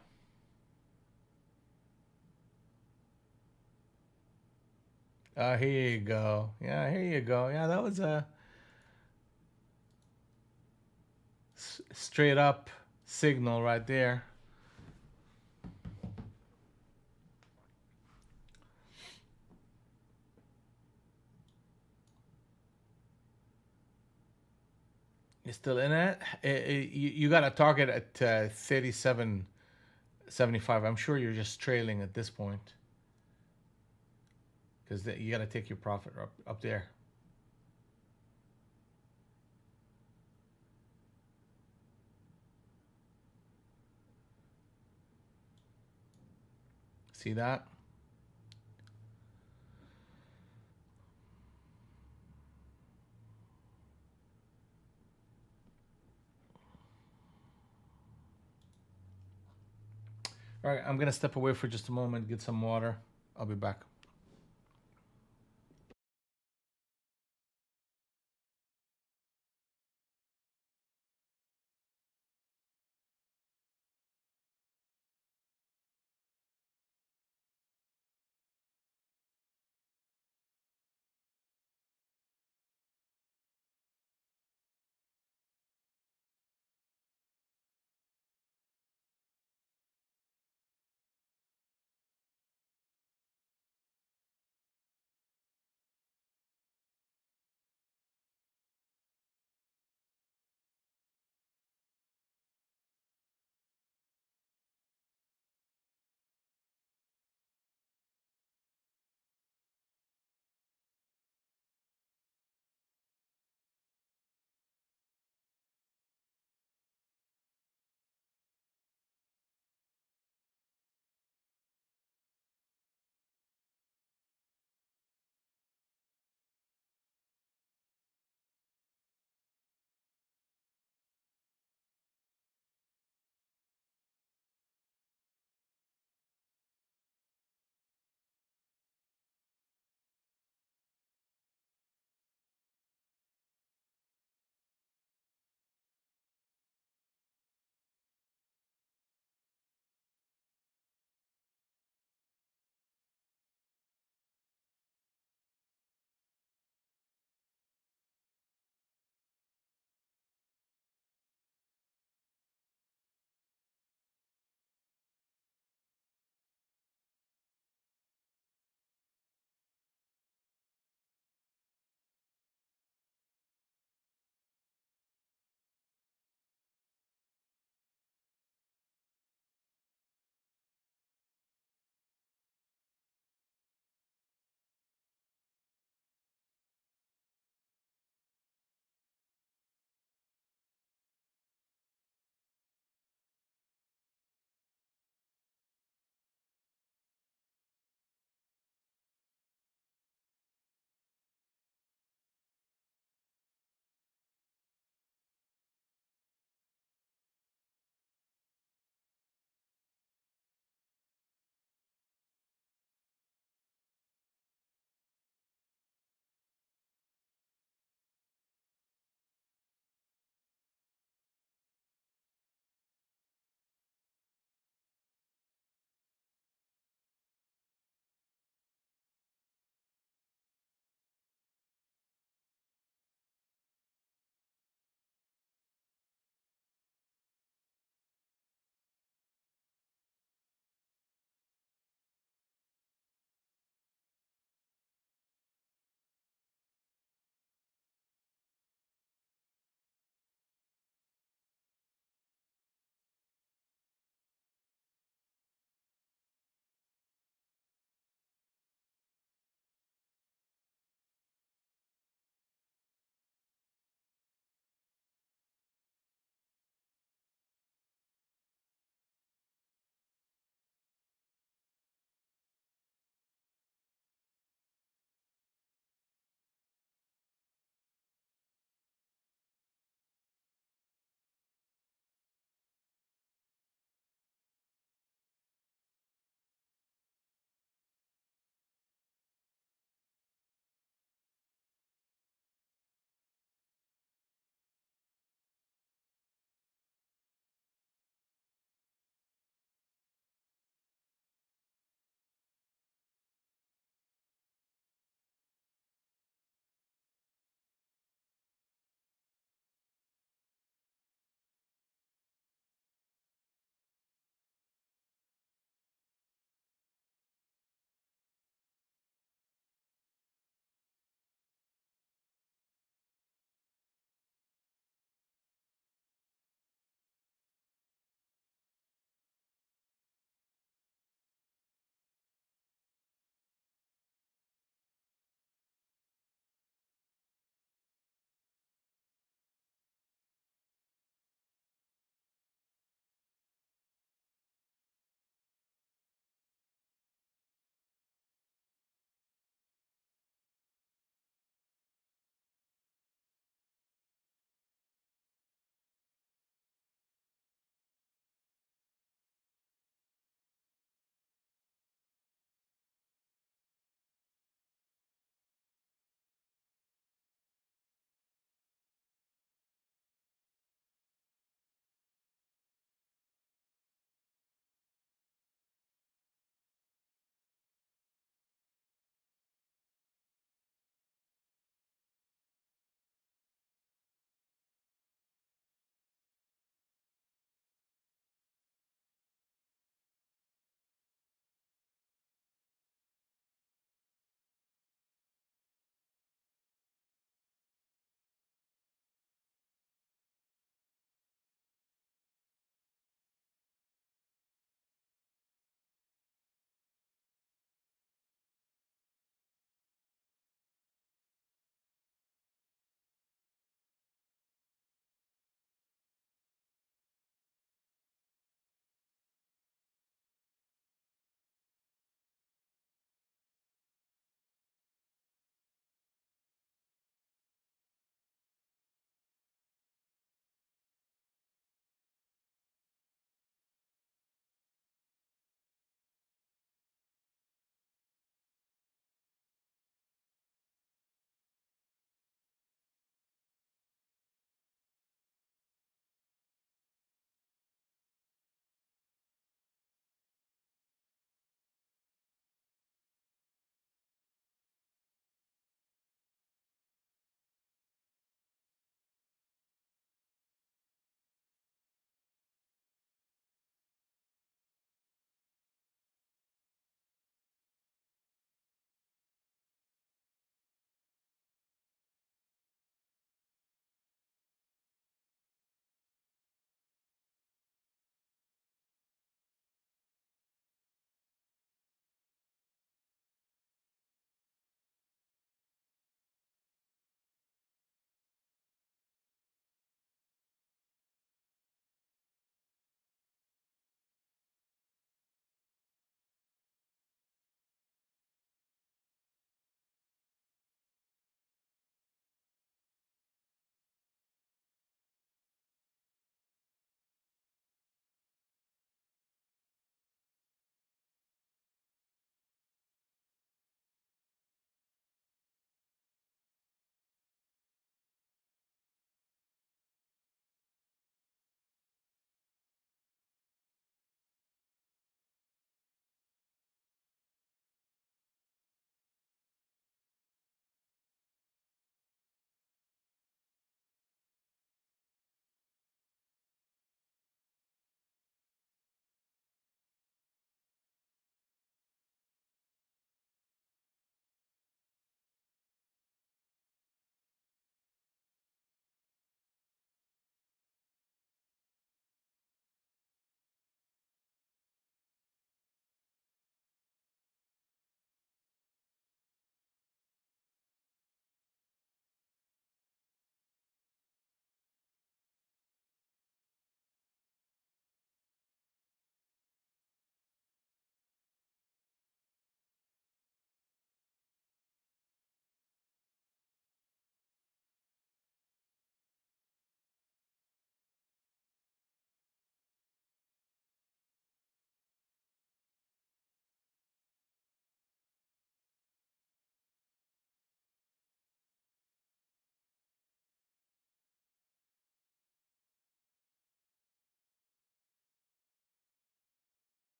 Here you go. Yeah, here you go. Yeah, that was a straight up signal right there. You still in it? You got a target at 37.75. I'm sure you're just trailing at this point because you got to take your profit up there. See that? All right, I'm going to step away for just a moment, get some water. I'll be back.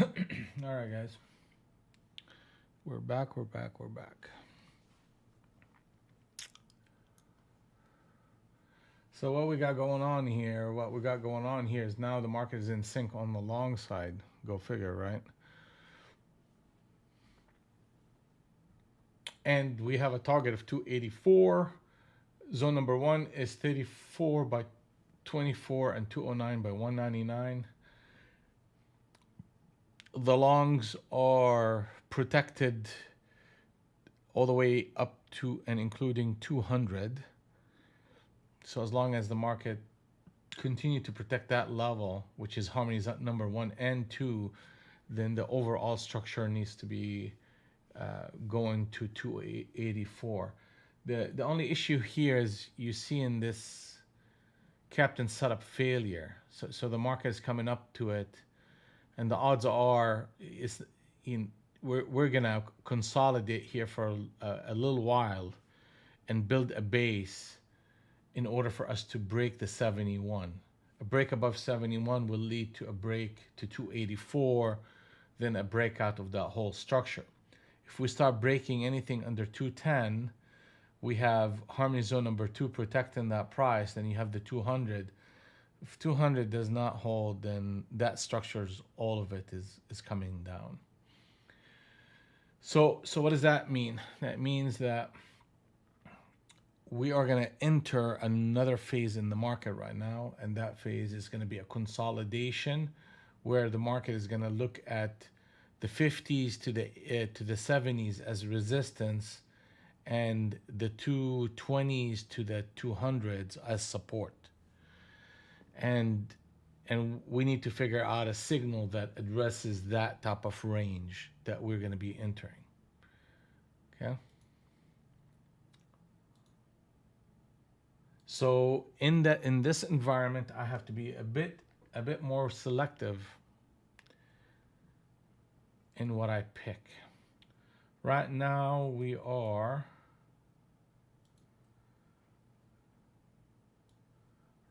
All right, guys. We're back. We're back. We're back. So what we got going on here? What we got going on here is now the market is in sync on the long side. Go figure, right? And we have a target of 284. Zone number one is 34 by 24 and 209 by 199. The longs are protected all the way up to and including 200. So as long as the market continue to protect that level, which is harmonies at number 1 and 2, then the overall structure needs to be going to 284. The only issue here is you see in this captain setup failure. So the market is coming up to it, and the odds are we're gonna consolidate here for a little while and build a base in order for us to break the 71. A break above 71 will lead to a break to 284, then a breakout of that whole structure. If we start breaking anything under 210, we have harmony zone number 2 protecting that price, then you have the 200. If 200 does not hold, then that structure's all of it is coming down. So what does that mean? That means that we are going to enter another phase in the market right now, and that phase is going to be a consolidation where the market is going to look at the 50s to the 70s as resistance and the 220s to the 200s as support. And we need to figure out a signal that addresses that type of range that we're going to be entering. Okay? So in this environment, I have to be a bit more selective in what I pick. Right now we are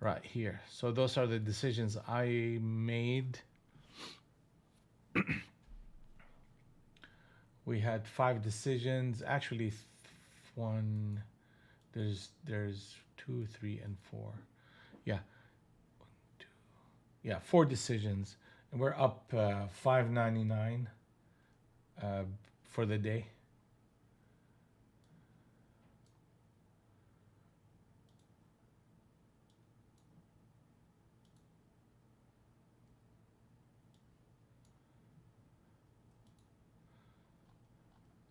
right here. So those are the decisions I made. We had 5 decisions. Actually, one. There's 2, 3, and 4. Yeah, 1, 2. Yeah, 4 decisions, and we're up $5.99 for the day.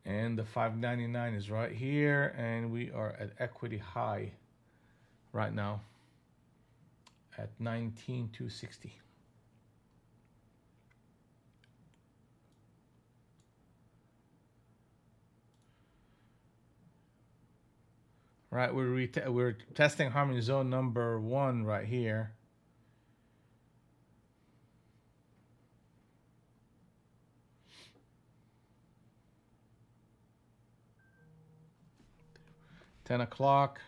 And the 5.99 is right here, and we are at equity high right now at 19,260. Right, we're testing harmony zone number 1 right here. $10 o'clock.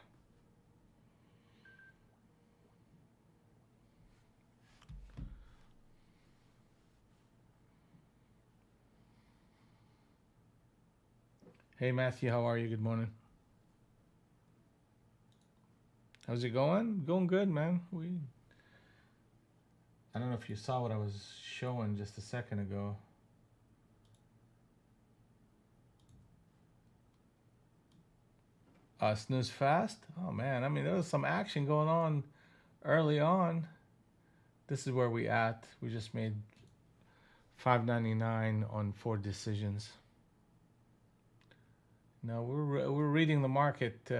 Hey Matthew, how are you? Good morning. How's it going? Going good, man. I don't know if you saw what I was showing just a second ago. Snooze fast? Oh man, I mean there was some action going on early on. This is where we at. We just made $5.99 on 4 decisions. No, we're reading the market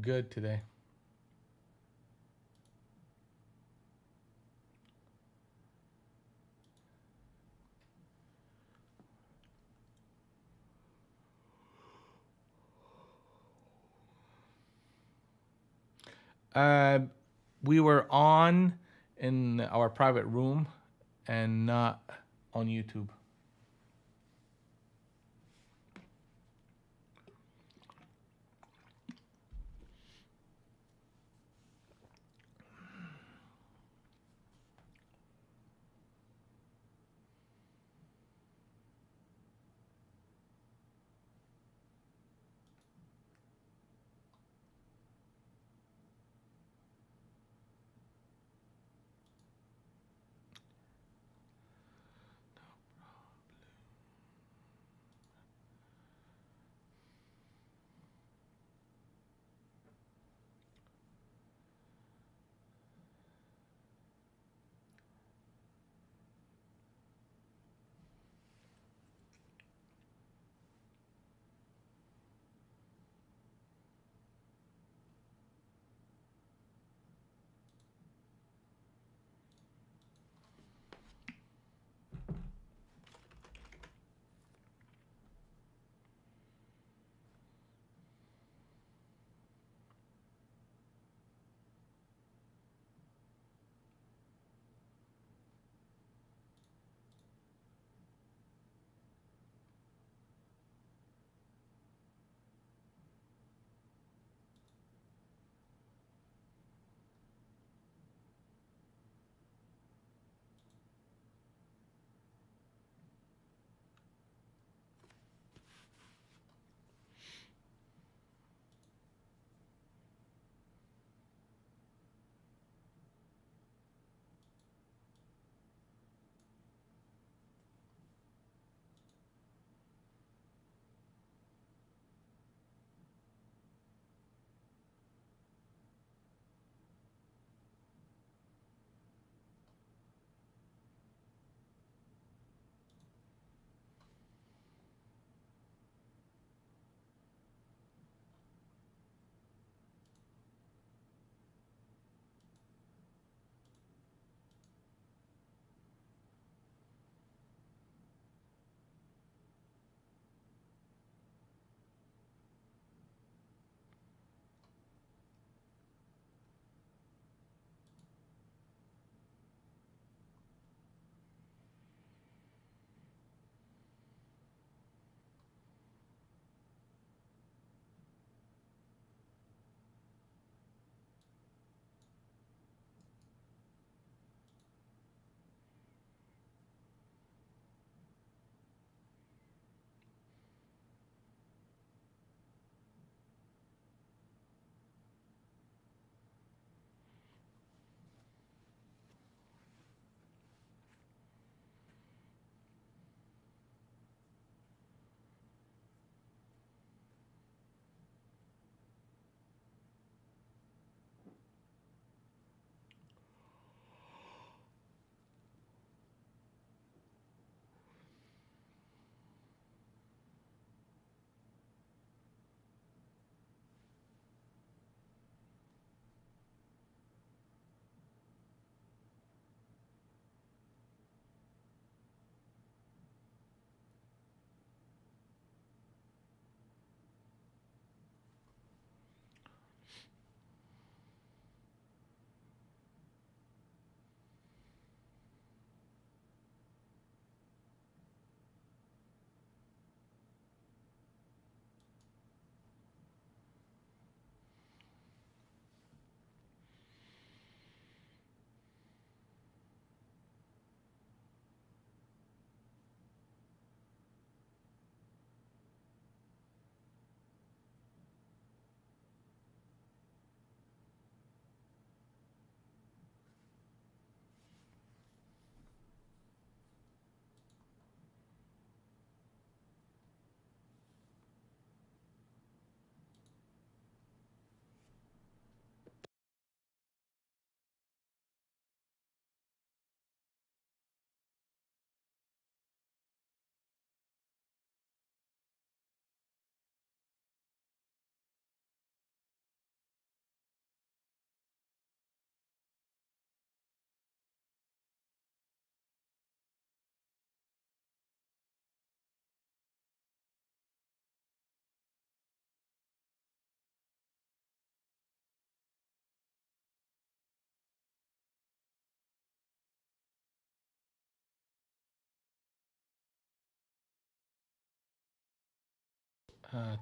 good today. We were on in our private room and not on YouTube.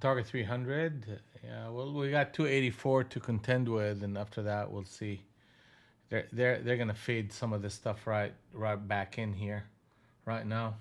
Target 300. Yeah, well, we got 284 to contend with, and after that, we'll see. They're gonna fade some of this stuff right back in here, right now.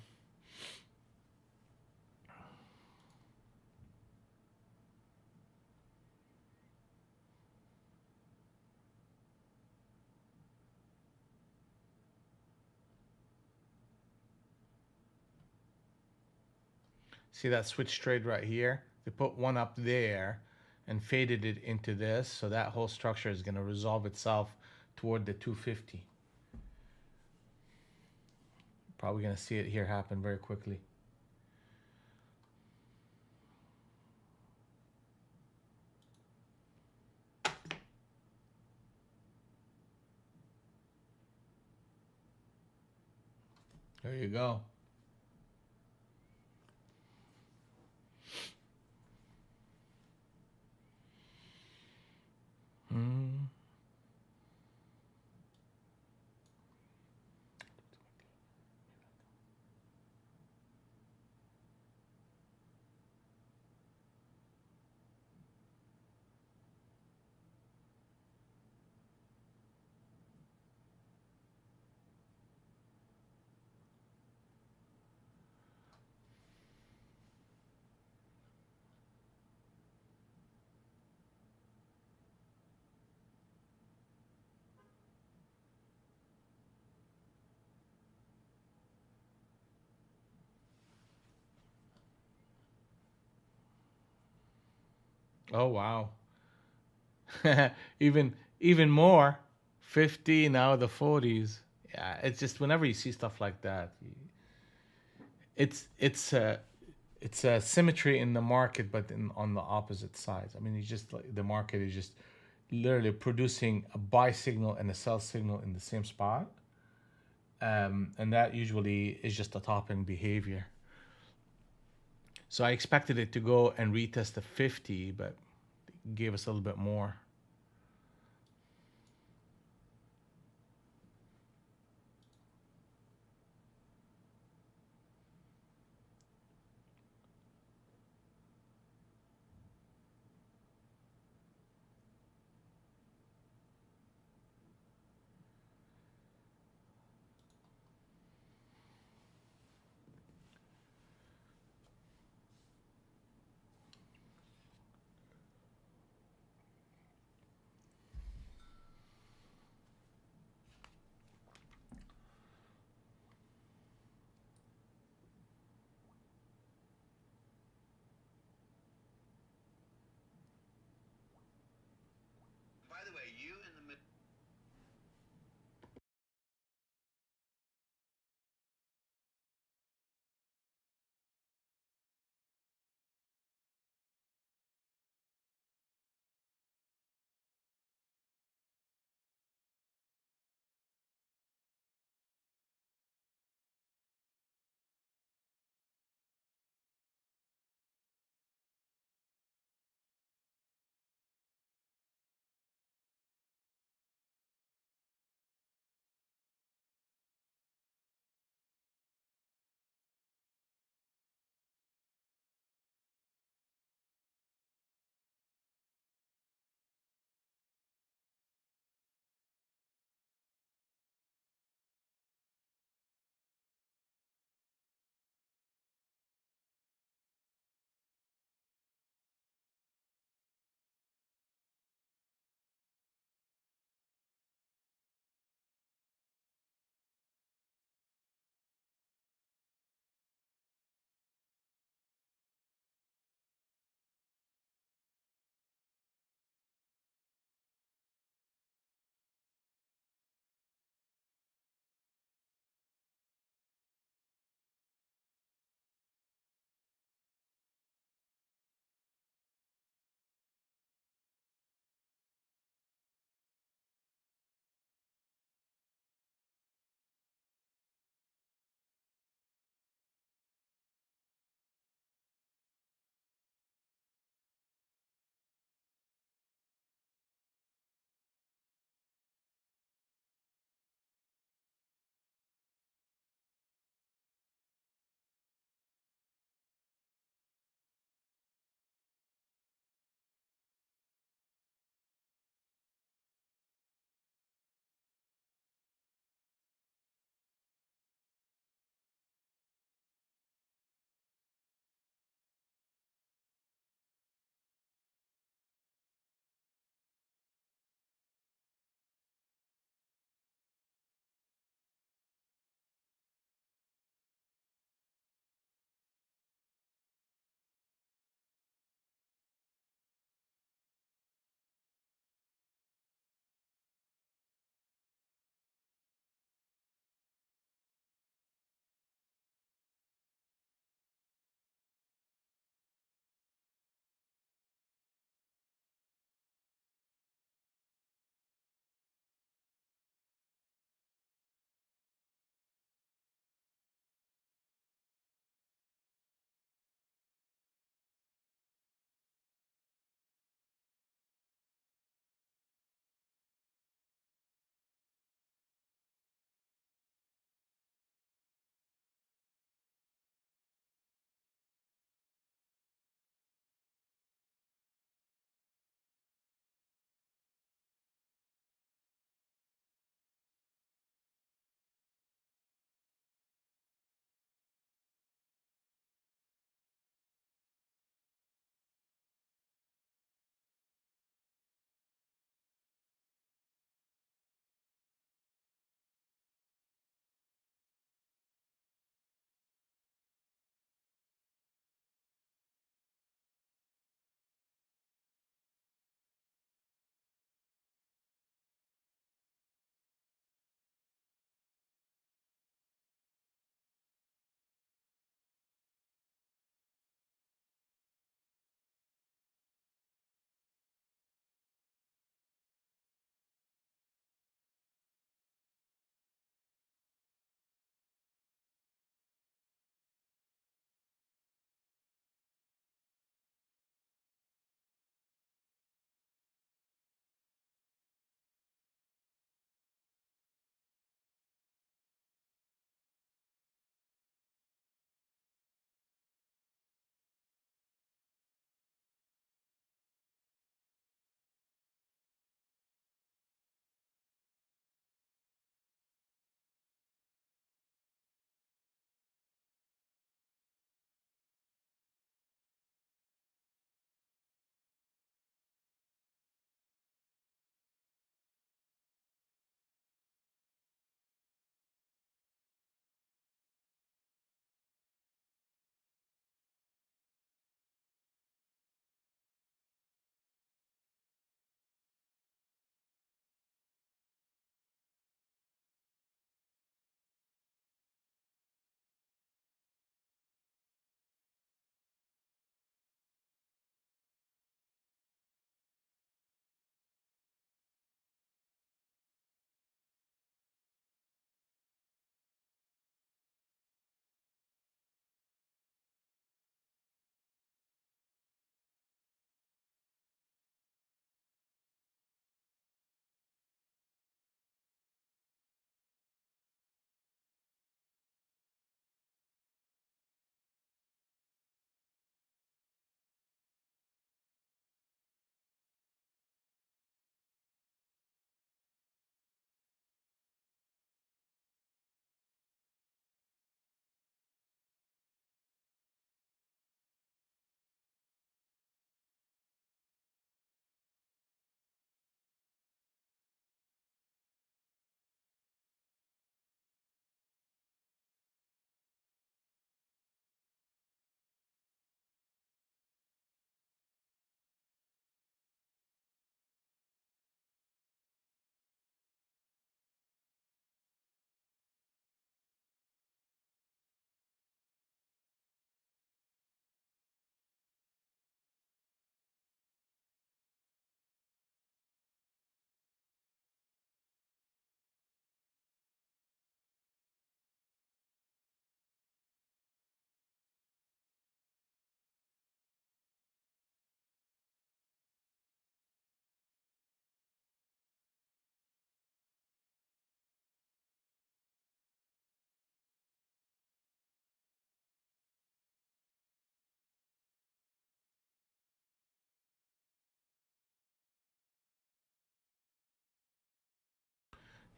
See that switch trade right here? They put one up there and faded it into this, so that whole structure is gonna resolve itself toward the 250. Probably gonna see it here happen very quickly. There you go. Mm. Oh wow. Even more. 50 now the 40s. Yeah, it's just whenever you see stuff like that, it's it's a it's a symmetry in the market, but on the opposite sides. I mean, it's just like the market is just literally producing a buy signal and a sell signal in the same spot, and that usually is just a topping behavior. So I expected it to go and retest the 50, but it gave us a little bit more.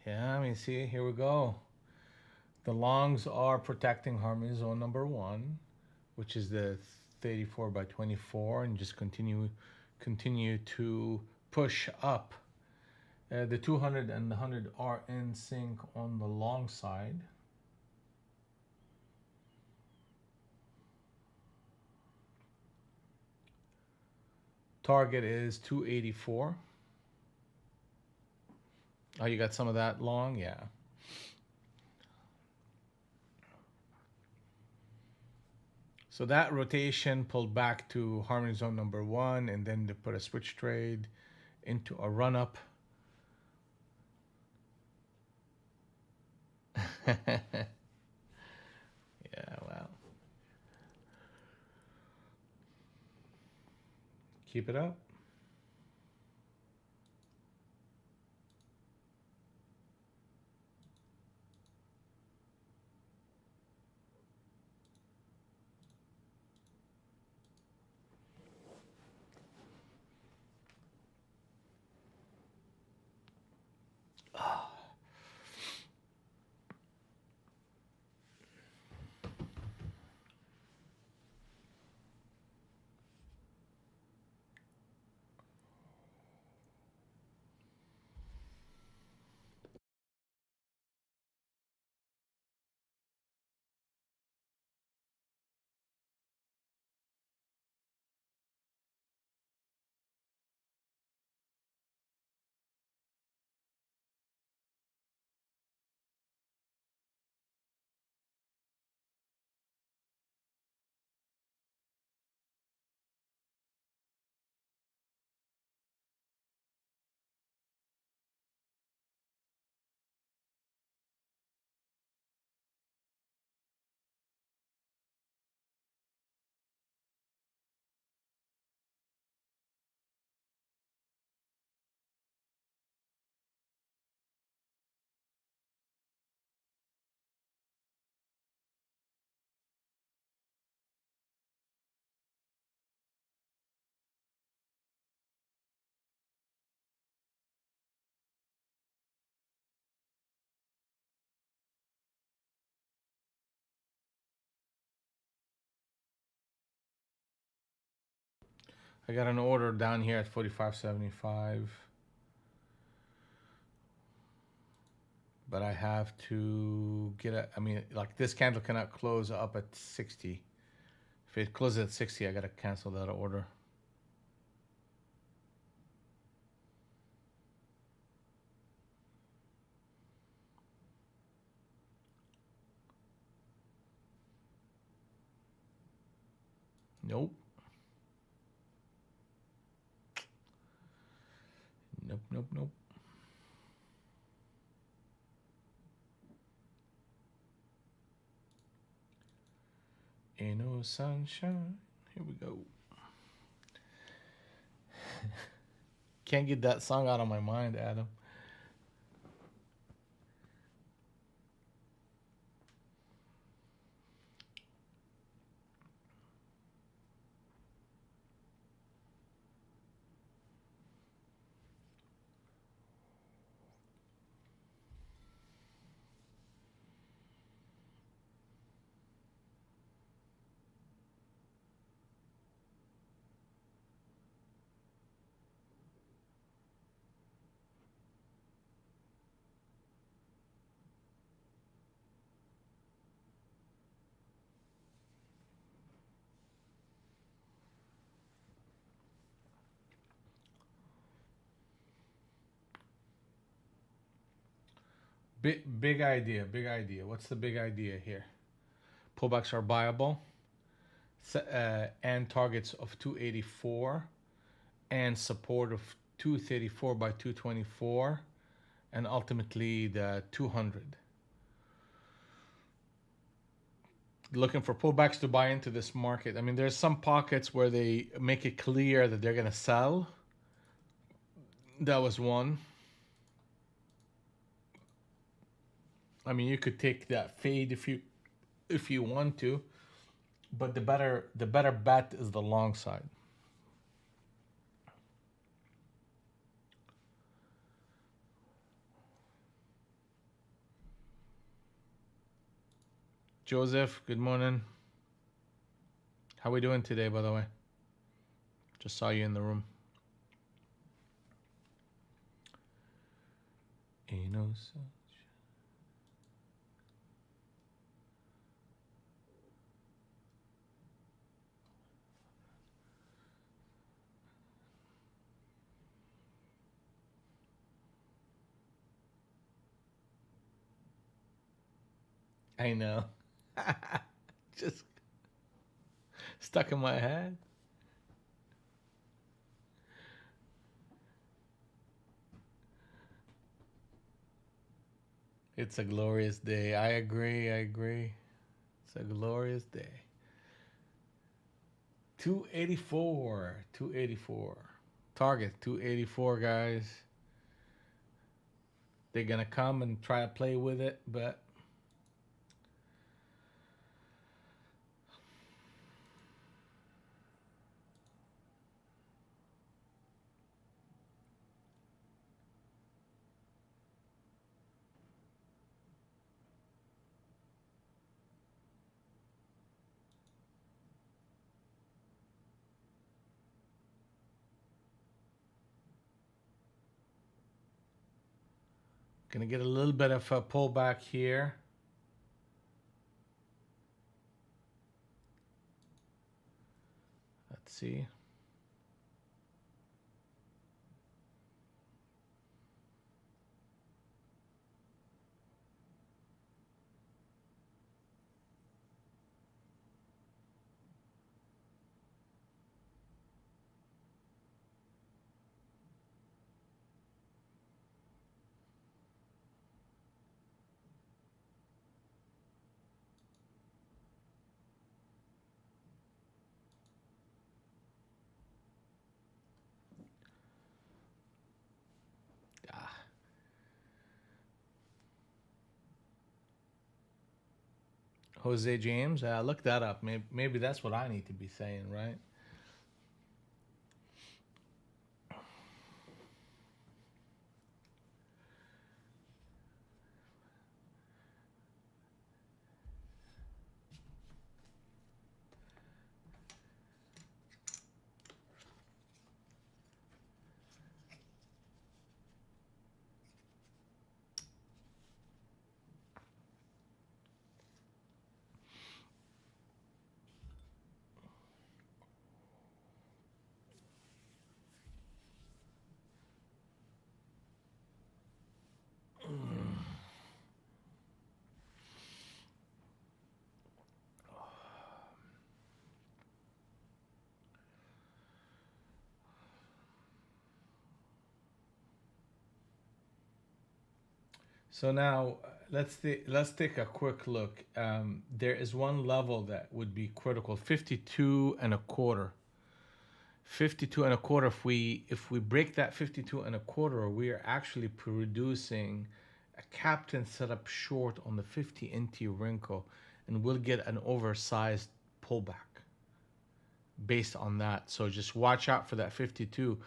Yeah, I mean, see, here we go. The longs are protecting harmony zone number one, which is the 34 by 24, and just continue to push up. The 200 and the 100 are in sync on the long side. Target is 284. Oh, you got some of that long? Yeah. So that rotation pulled back to harmony zone number one, and then they put a switch trade into a run up. Yeah, well, keep it up. I got an order down here at 45.75, but I have to get a. I mean, like this candle cannot close up at 60. If it closes at 60, I gotta cancel that order. Nope. Nope, nope, nope. Ain't no sunshine. Here we go. Can't get that song out of my mind, Adam. Big idea, big idea. What's the big idea here? Pullbacks are buyable, and targets of 284, and support of 234 by 224, and ultimately the 200. Looking for pullbacks to buy into this market. I mean, there's some pockets where they make it clear that they're going to sell. That was one. I mean, you could take that fade if you want to, but the better bet is the long side. Joseph, good morning. How we doing today, by the way? Just saw you in the room. Ain't no such. I know. Just stuck in my head. It's a glorious day. I agree. I agree. It's a glorious day. 284. 284. Target 284, guys. They're going to come and try to play with it, but going to get a little bit of a pullback here. Let's see. Ah, Jose James, look that up. Maybe that's what I need to be saying, right? So now let's take a quick look. There is one level that would be critical: 52 and a quarter. 52 and a quarter. If we break that 52 and a quarter, we are actually producing a captain set up short on the 50 NT wrinkle, and we'll get an oversized pullback based on that. So just watch out for that 52.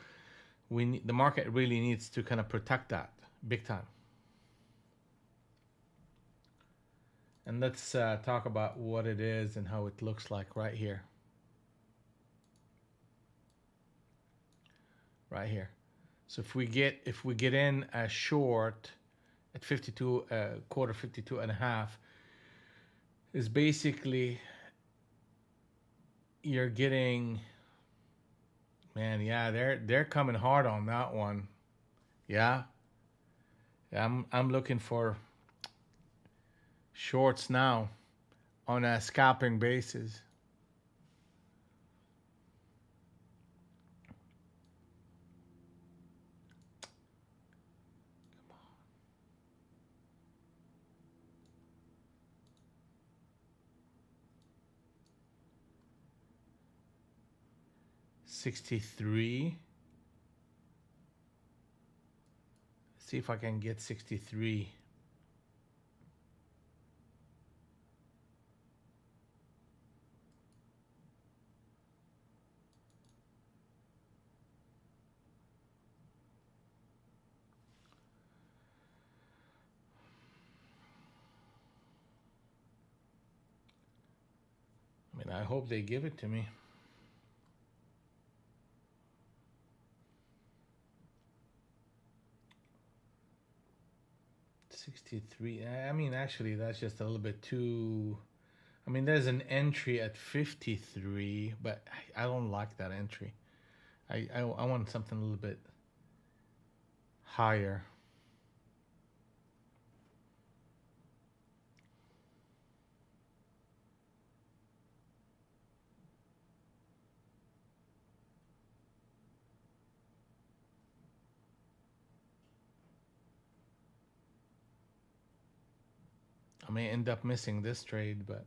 The market really needs to kind of protect that big time. And let's talk about what it is and how it looks like right here. Right here. So if we get in a short at 52 quarter, 52 and a half, is basically you're getting, man, yeah, they're coming hard on that one. Yeah. I'm looking for shorts now on a scalping basis. $63. See if I can get 63. I hope they give it to me. $63. I mean, actually, that's just a little bit too. I mean, there's an entry at 53, but I don't like that entry. I want something a little bit higher. I may end up missing this trade, but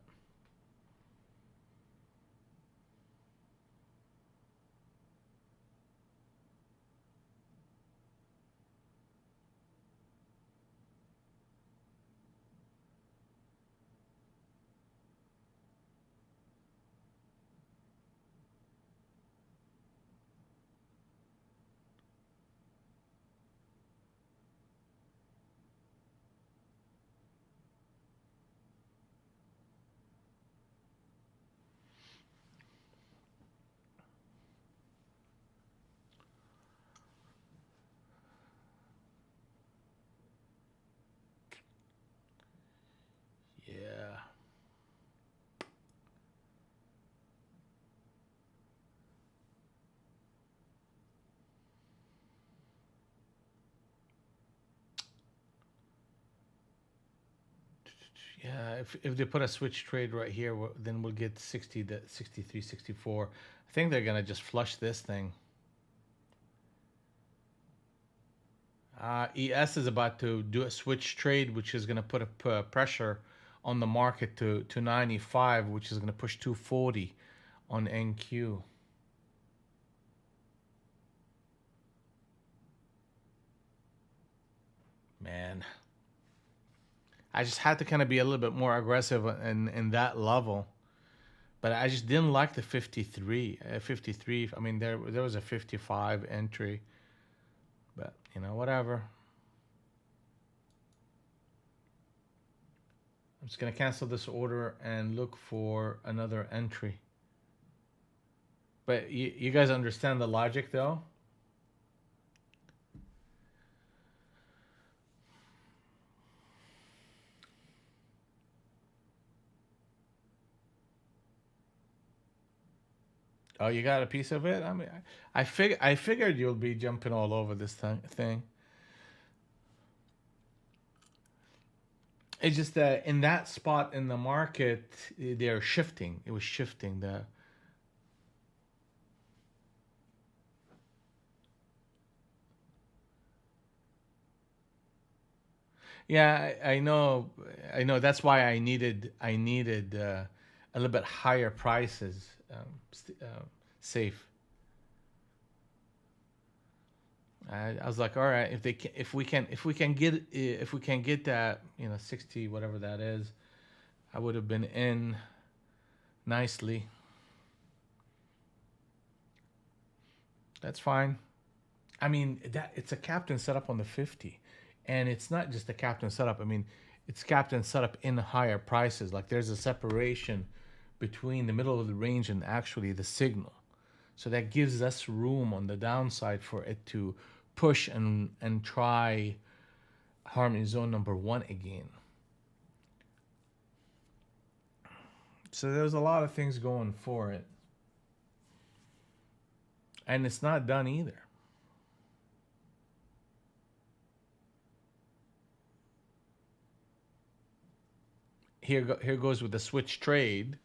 yeah. Yeah, if they put a switch trade right here, then we'll get 60 to 63, 64. I think they're gonna just flush this thing. ES is about to do a switch trade, which is gonna put a pressure on the market to 95, which is gonna push 240 on NQ. Man, I just had to kind of be a little bit more aggressive in that level. But I just didn't like the 53. 53. I mean, there was a 55 entry, but whatever. I'm just gonna cancel this order and look for another entry. But you guys understand the logic, though. Oh, you got a piece of it? I mean, I figured you'll be jumping all over this thing. It's just that in that spot in the market, they're shifting. It was shifting. Yeah, I know. That's why I needed a little bit higher prices. Safe. I was like, all right, if we can get that 60 whatever that is, I would have been in nicely. That's fine. I mean that it's a captain setup on the 50, and it's not just a captain setup. I mean, it's captain setup in higher prices. Like there's a separation between the middle of the range and actually the signal. So that gives us room on the downside for it to push and try harmony zone number one again. So there's a lot of things going for it. And it's not done either. Here goes with the switch trade.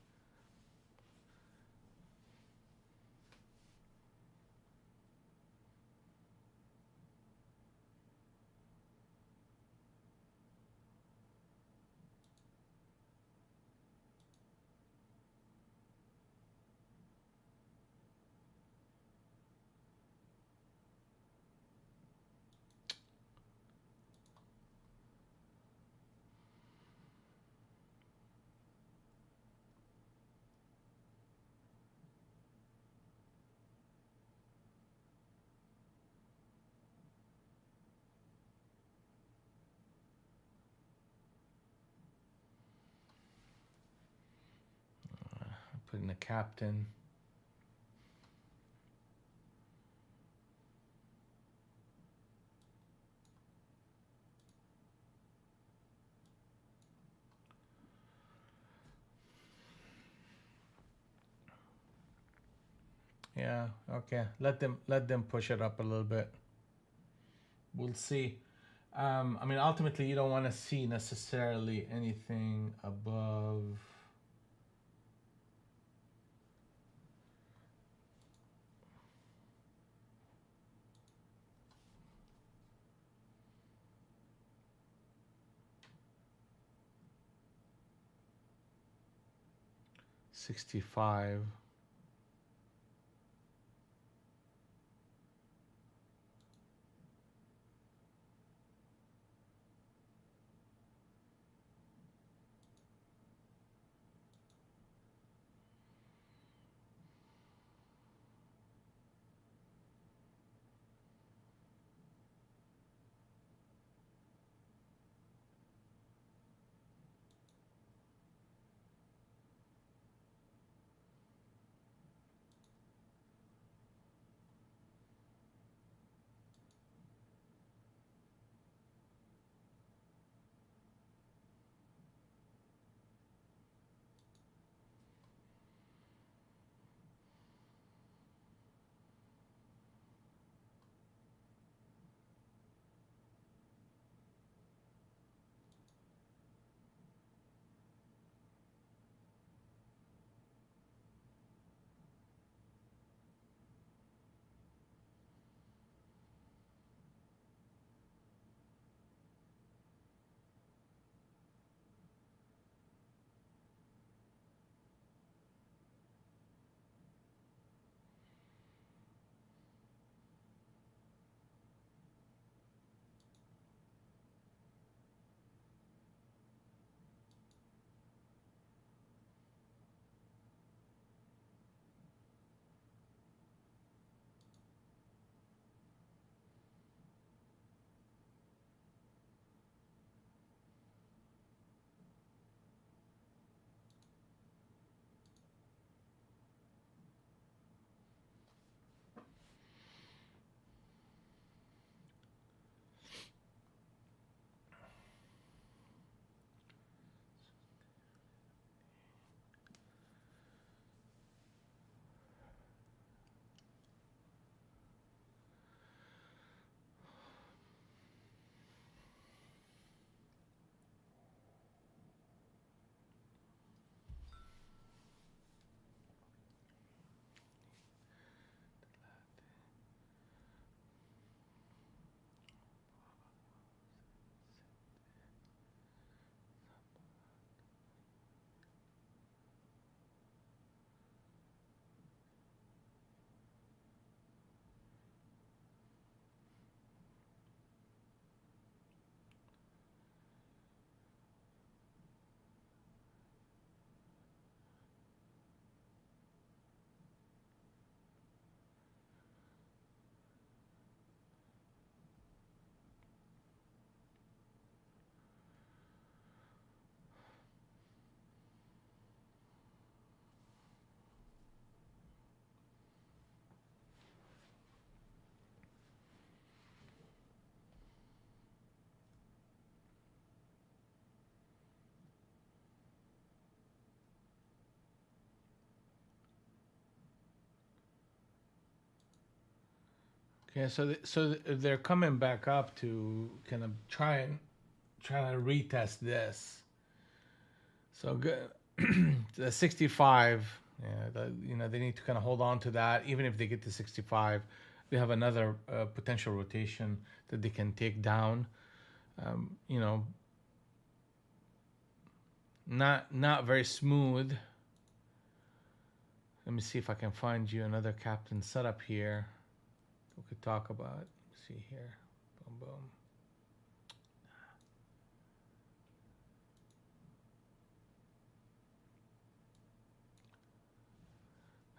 put in a captain. Yeah, okay. Let them push it up a little bit. We'll see. I mean, ultimately, you don't want to see necessarily anything above. $65. Okay, they're coming back up to kind of try to retest this. So good. The 65. Yeah, they need to kind of hold on to that. Even if they get to 65, they have another potential rotation that they can take down. You know, not very smooth. Let me see if I can find you another captain setup here we could talk about. Let's see here. Boom, boom.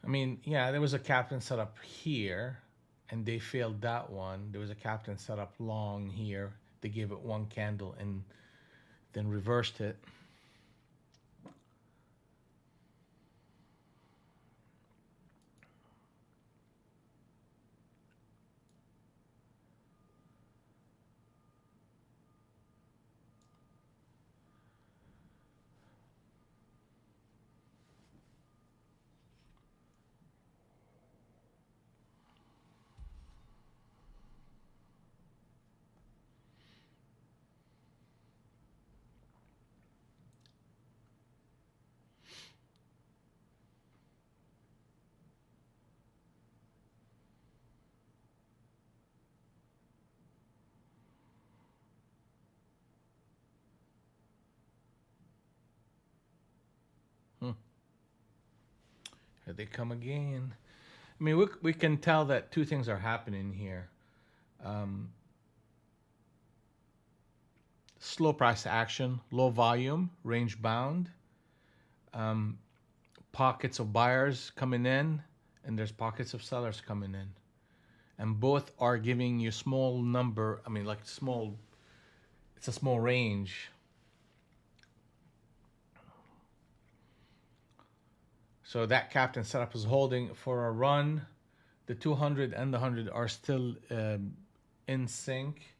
I mean, yeah, there was a captain set up here, and they failed that one. There was a captain set up long here. They gave it one candle and then reversed it. Here they come again. I mean, we can tell that two things are happening here. Um, Slow price action, low volume, range bound, um, pockets of buyers coming in, and there's pockets of sellers coming in. And both are giving you small number, I mean, like small, it's a small range. So that captain setup is holding for a run. The 200 and the 100 are still in sync.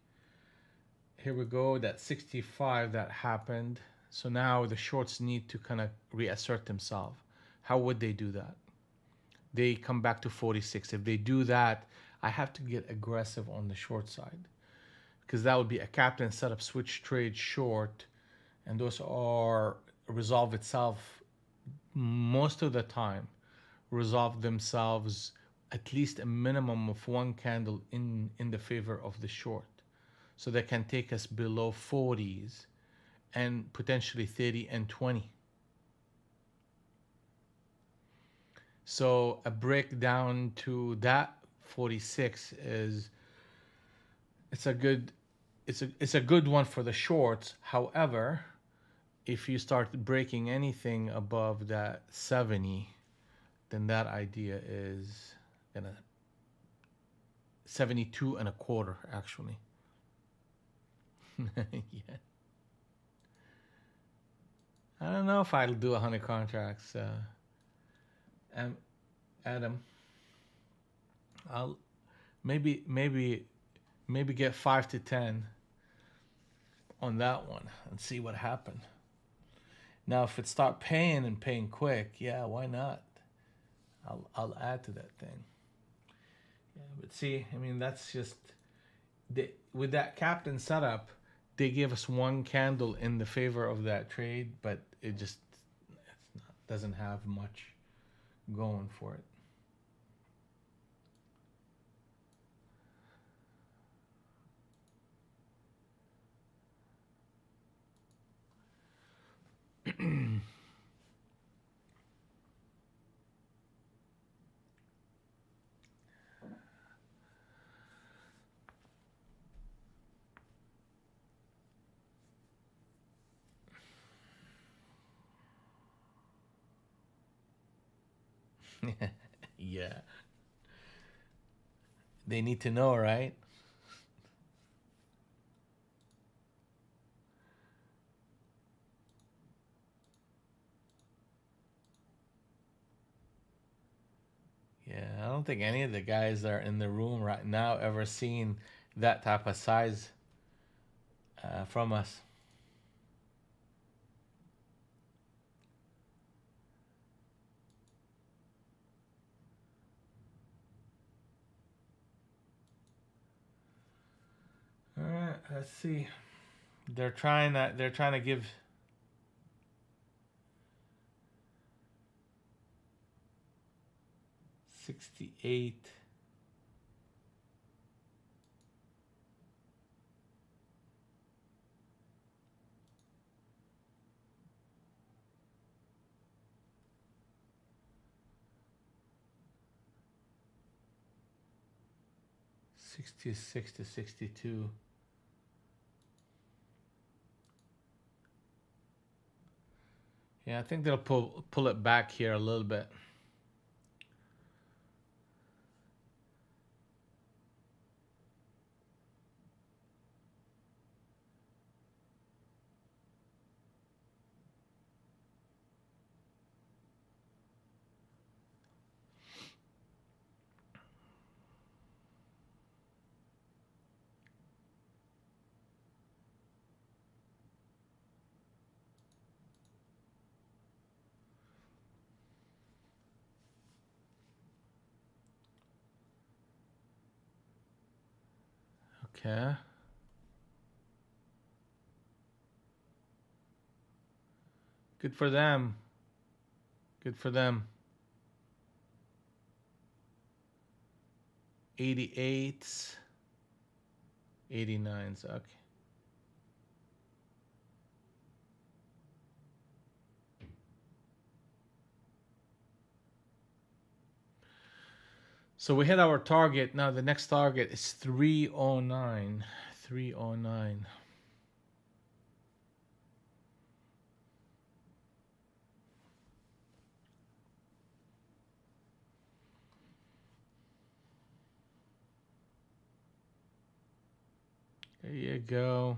Here we go, that 65 that happened. So now the shorts need to kind of reassert themselves. How would they do that? They come back to 46. If they do that, I have to get aggressive on the short side, because that would be a captain setup switch trade short, and those are resolve itself most of the time, resolve themselves at least a minimum of one candle in the favor of the short. So they can take us below 40s and potentially 30 and 20. So a breakdown to that 46 is, it's a good one for the shorts. However, if you start breaking anything above that 70, then that idea is gonna 72 and a quarter actually. Yeah. I don't know if I'll do 100 contracts, Adam. I'll maybe get 5 to 10 on that one and see what happened. Now, if it start paying and paying quick, yeah, why not? I'll add to that thing. Yeah, but see, I mean, that's just with that captain setup, they give us one candle in the favor of that trade, but doesn't have much going for it. Yeah, they need to know, right? Yeah, I don't think any of the guys that are in the room right now ever seen that type of size from us. All right, let's see. They're trying to give 68. 66 to 62. Yeah, I think they'll pull it back here a little bit. Okay. Good for them. Good for them. 88s, 89s. Okay. So we hit our target. Now the next target is 309. 309. There you go.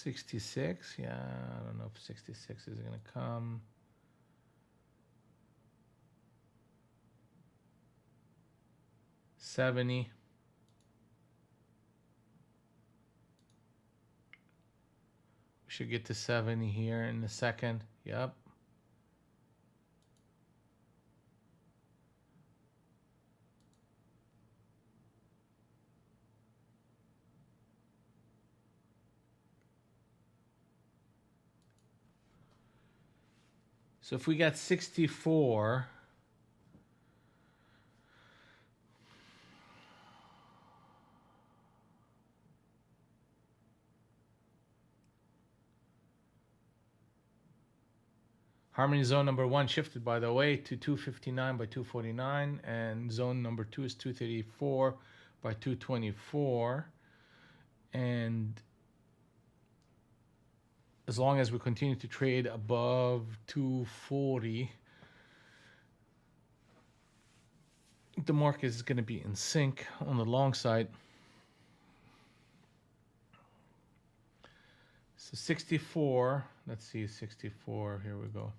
$66. Yeah, I don't know if 66 is gonna come. $70. We should get to 70 here in a second. Yep. So if we got 64, harmony zone number 1 shifted, by the way, to 259 by 249, and zone number 2 is 234 by 224. And as long as we continue to trade above 240, the market is going to be in sync on the long side. So 64, let's see, 64, here we go.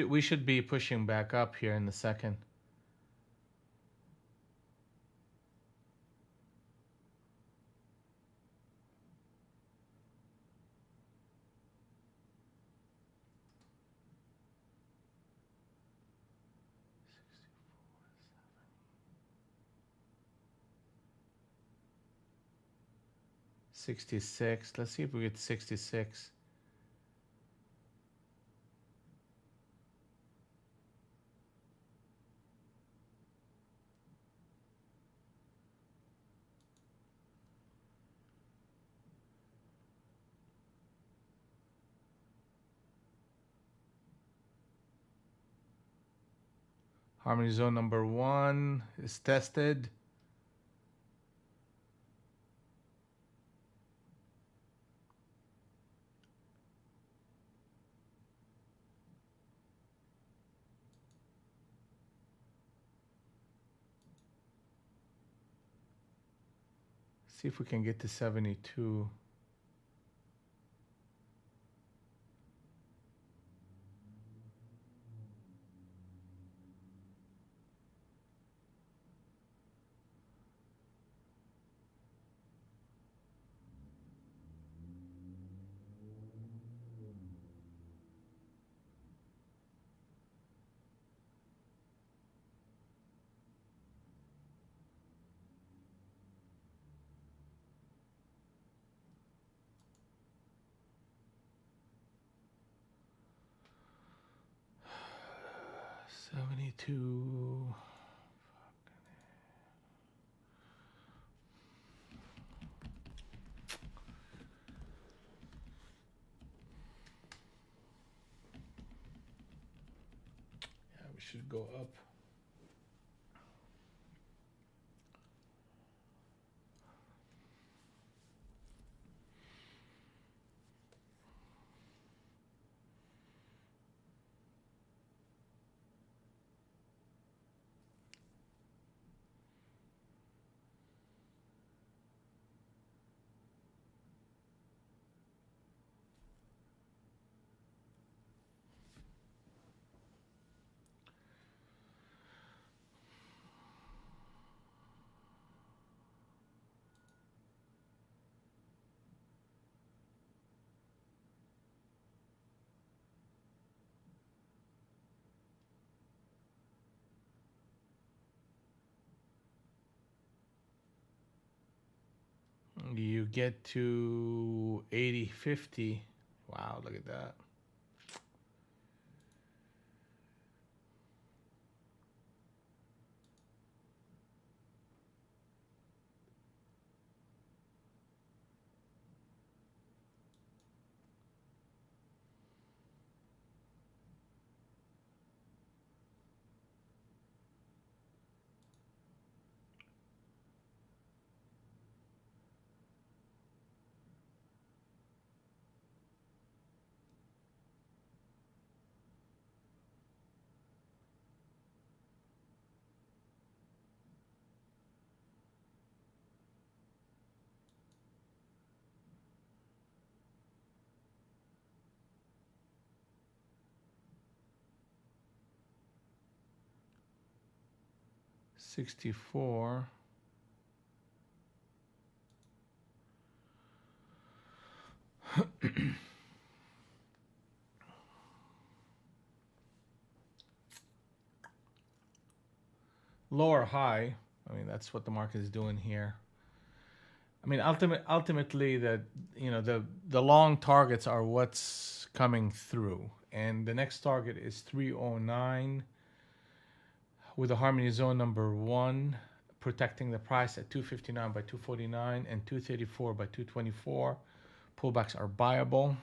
We should be pushing back up here in the second. $66. Let's see if we get 66. Harmony zone number 1 is tested. See if we can get to 72. $72. Yeah, we should go up. You get to 80.50. Wow, look at that. $64. Lower high. I mean, that's what the market is doing here. I mean, ultimately, the long targets are what's coming through, and the next target is 309 with a harmony zone number 1, protecting the price at 259 by 249 and 234 by 224. Pullbacks are buyable.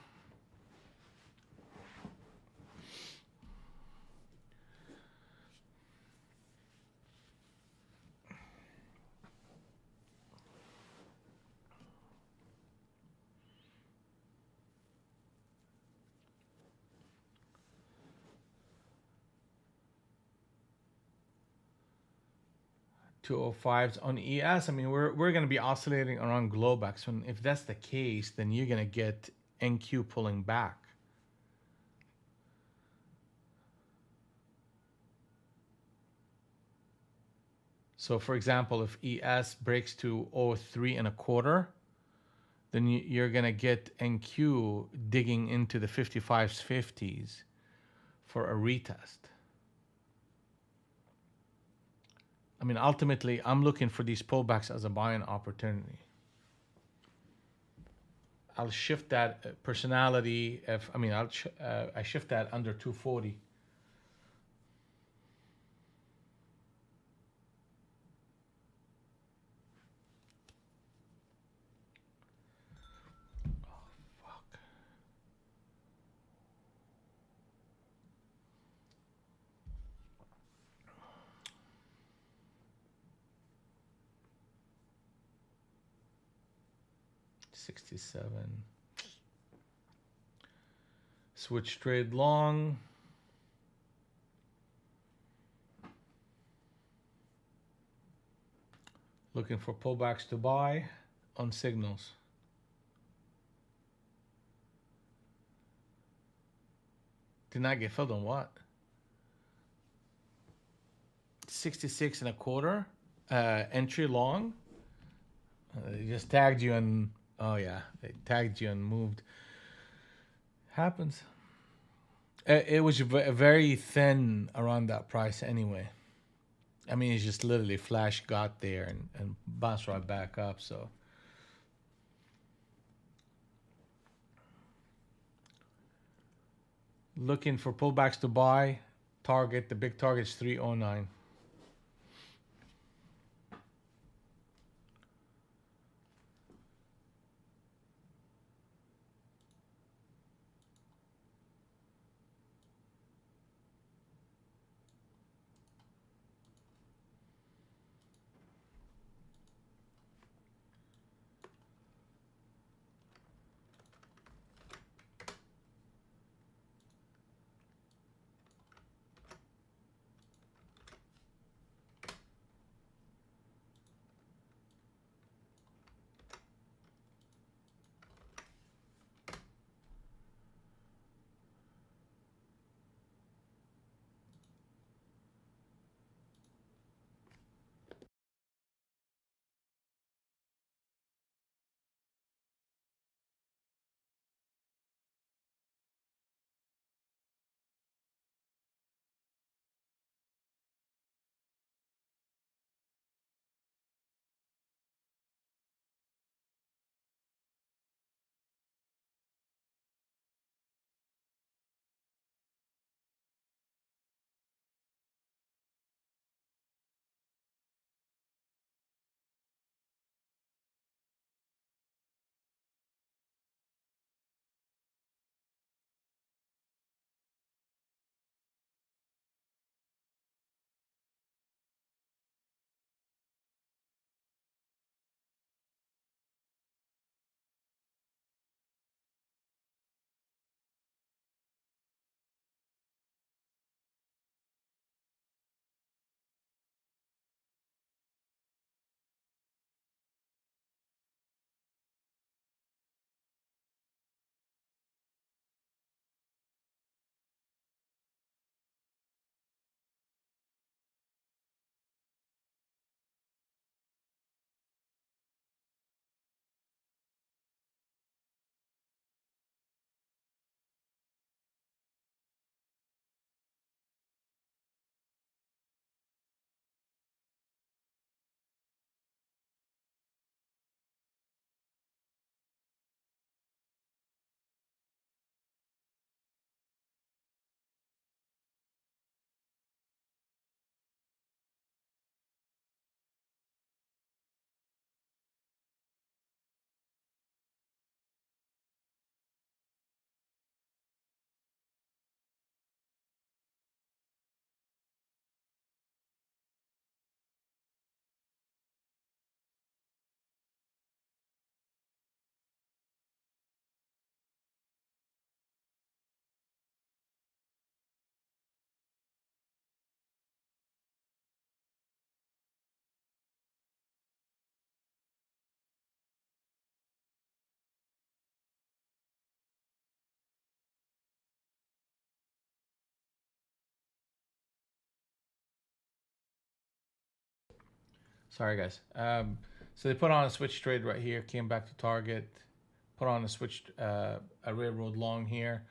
$205s on ES. I mean, we're going to be oscillating around Globex. And if that's the case, then you're going to get NQ pulling back. So, for example, if ES breaks to 03.25, then you're going to get NQ digging into the 55s, 50s for a retest. I mean, ultimately, I'm looking for these pullbacks as a buying opportunity. I'll shift that personality. I shift that under 240. Oh, fuck. $67. Switch trade long. Looking for pullbacks to buy on signals. Did not get filled on what? 66.25. Entry long. They just tagged you and oh yeah, they tagged you and moved. Happens. It was very thin around that price anyway. I mean, it's just literally flash got there and bounced right back up. So looking for pullbacks to buy. Target, the big target is 309. Sorry, guys. So they put on a switch trade right here, came back to target, put on a switch, a railroad long here,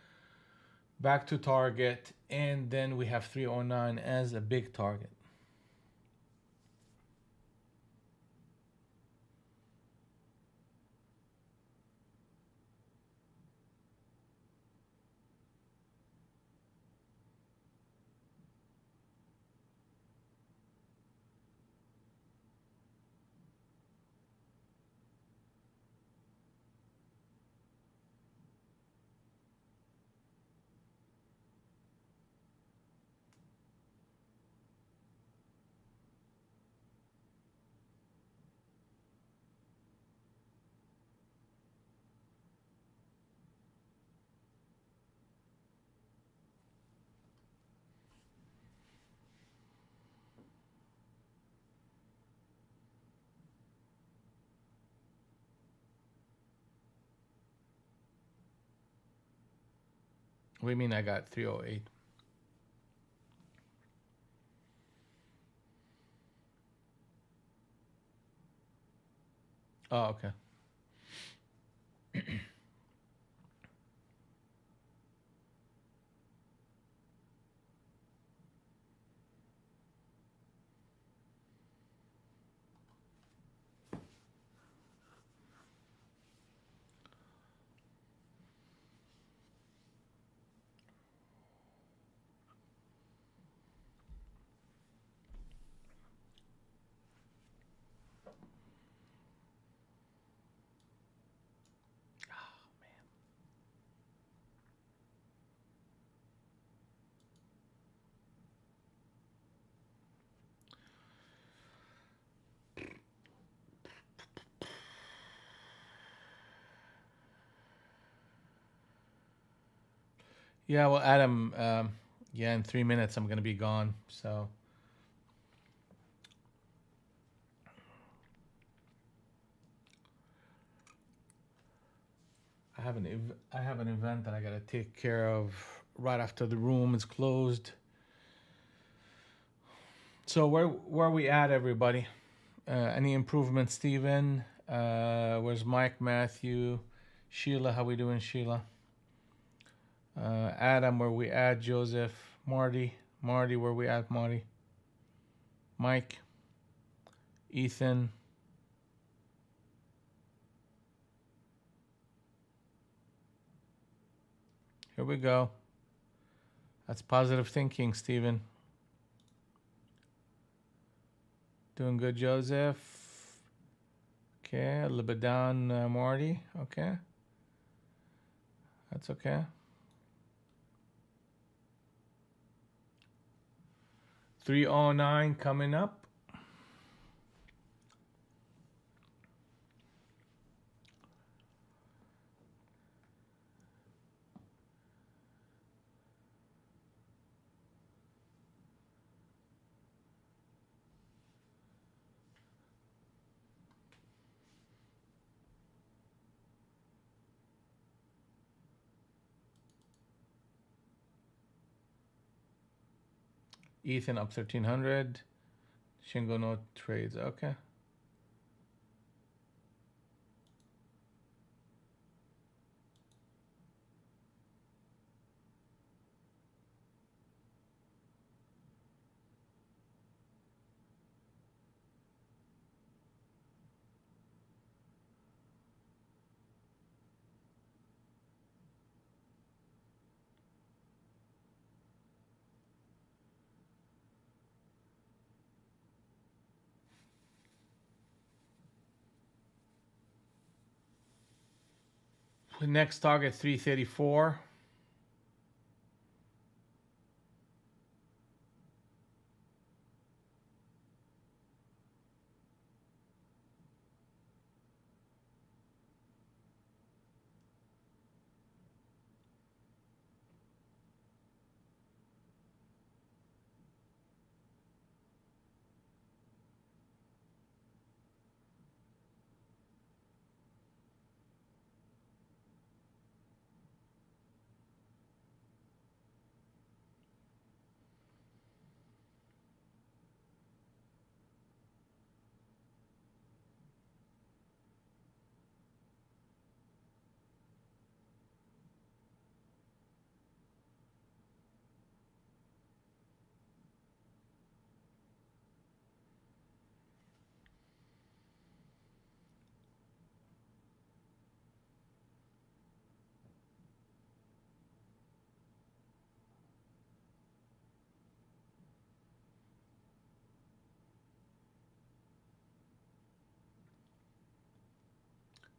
back to target, and then we have 309 as a big target. What do you mean I got 308? Oh, okay. Yeah, well, Adam, yeah, in 3 minutes I'm gonna be gone. So I have an event that I gotta take care of right after the room is closed. So where are we at, everybody? Any improvement, Steven? Where's Mike, Matthew, Sheila? How we doing, Sheila? Adam, where we at? Joseph, Marty, where we at? Marty, Mike, Ethan. Here we go. That's positive thinking, Steven. Doing good, Joseph. Okay, a little bit down, Marty. Okay, that's okay. 309 coming up. Ethan up 1300. Shingo no trades. Okay. Next target 334.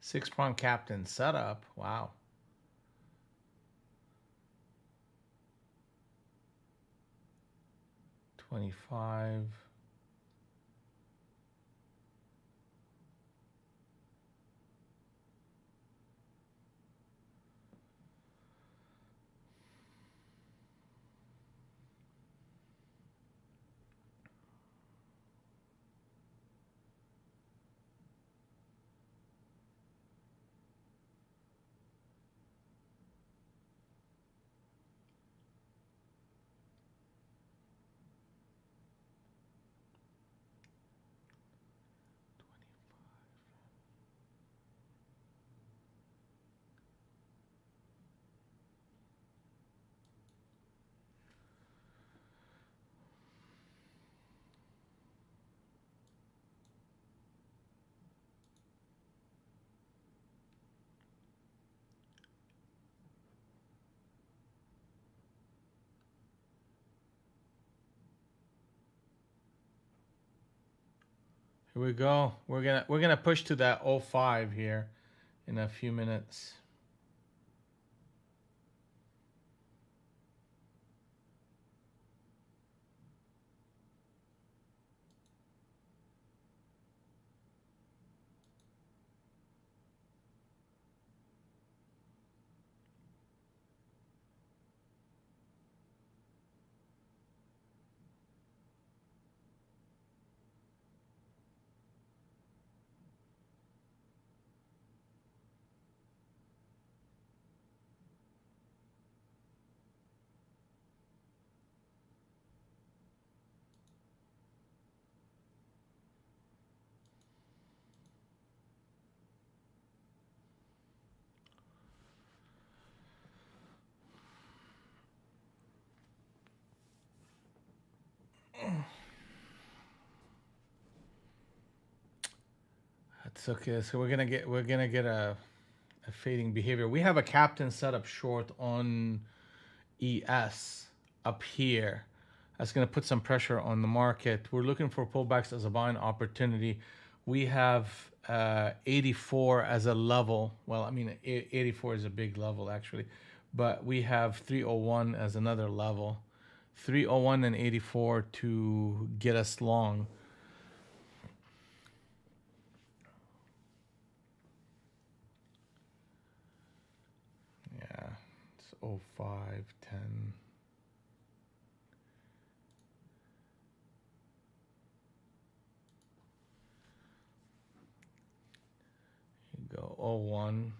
6-prong captain setup. Wow. $25. Here we go. We're gonna push to that 05 here in a few minutes. That's okay. So we're gonna get a fading behavior. We have a captain set up short on ES up here. That's going to put some pressure on the market. We're looking for pullbacks as a buying opportunity. We have 84 as a level. Well, I mean, 84 is a big level actually, but we have 301 as another level. 301 and 84 to get us long. Yeah, it's 05, 10. Go 01.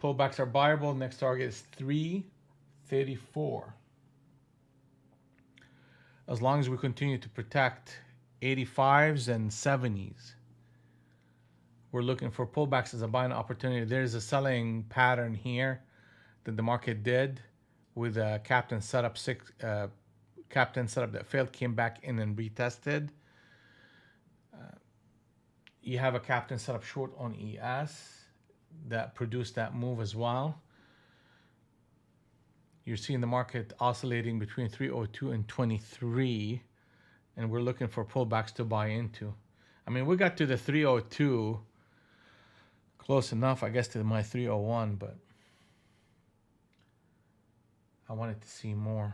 Pullbacks are buyable. Next target is 334. As long as we continue to protect 85s and 70s. We're looking for pullbacks as a buying opportunity. There's a selling pattern here that the market did with a captain setup that failed, came back in and retested. You have a captain setup short on ES that produced that move as well. You're seeing the market oscillating between 302 and 23, and we're looking for pullbacks to buy into. I mean, we got to the 302, close enough, I guess, to my 301, but I wanted to see more.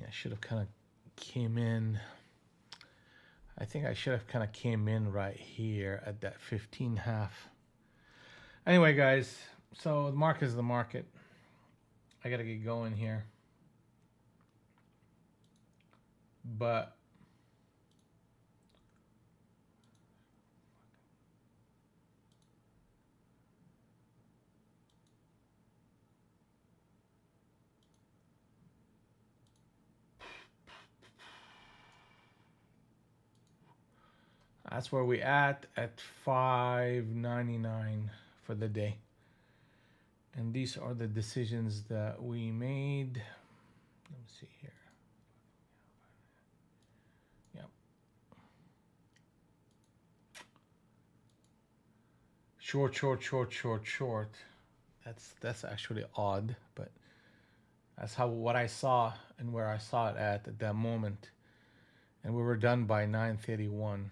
I should have kind of came in. I think I should have kind of came in right here at that 15.5. Anyway, guys, so the market is the market. I got to get going here. but that's where we at 5.99 for the day. And these are the decisions that we made. Let me see here. Yep. Short, short, short, short, short. That's actually odd, but that's how what I saw and where I saw it at that moment. And we were done by 9:31.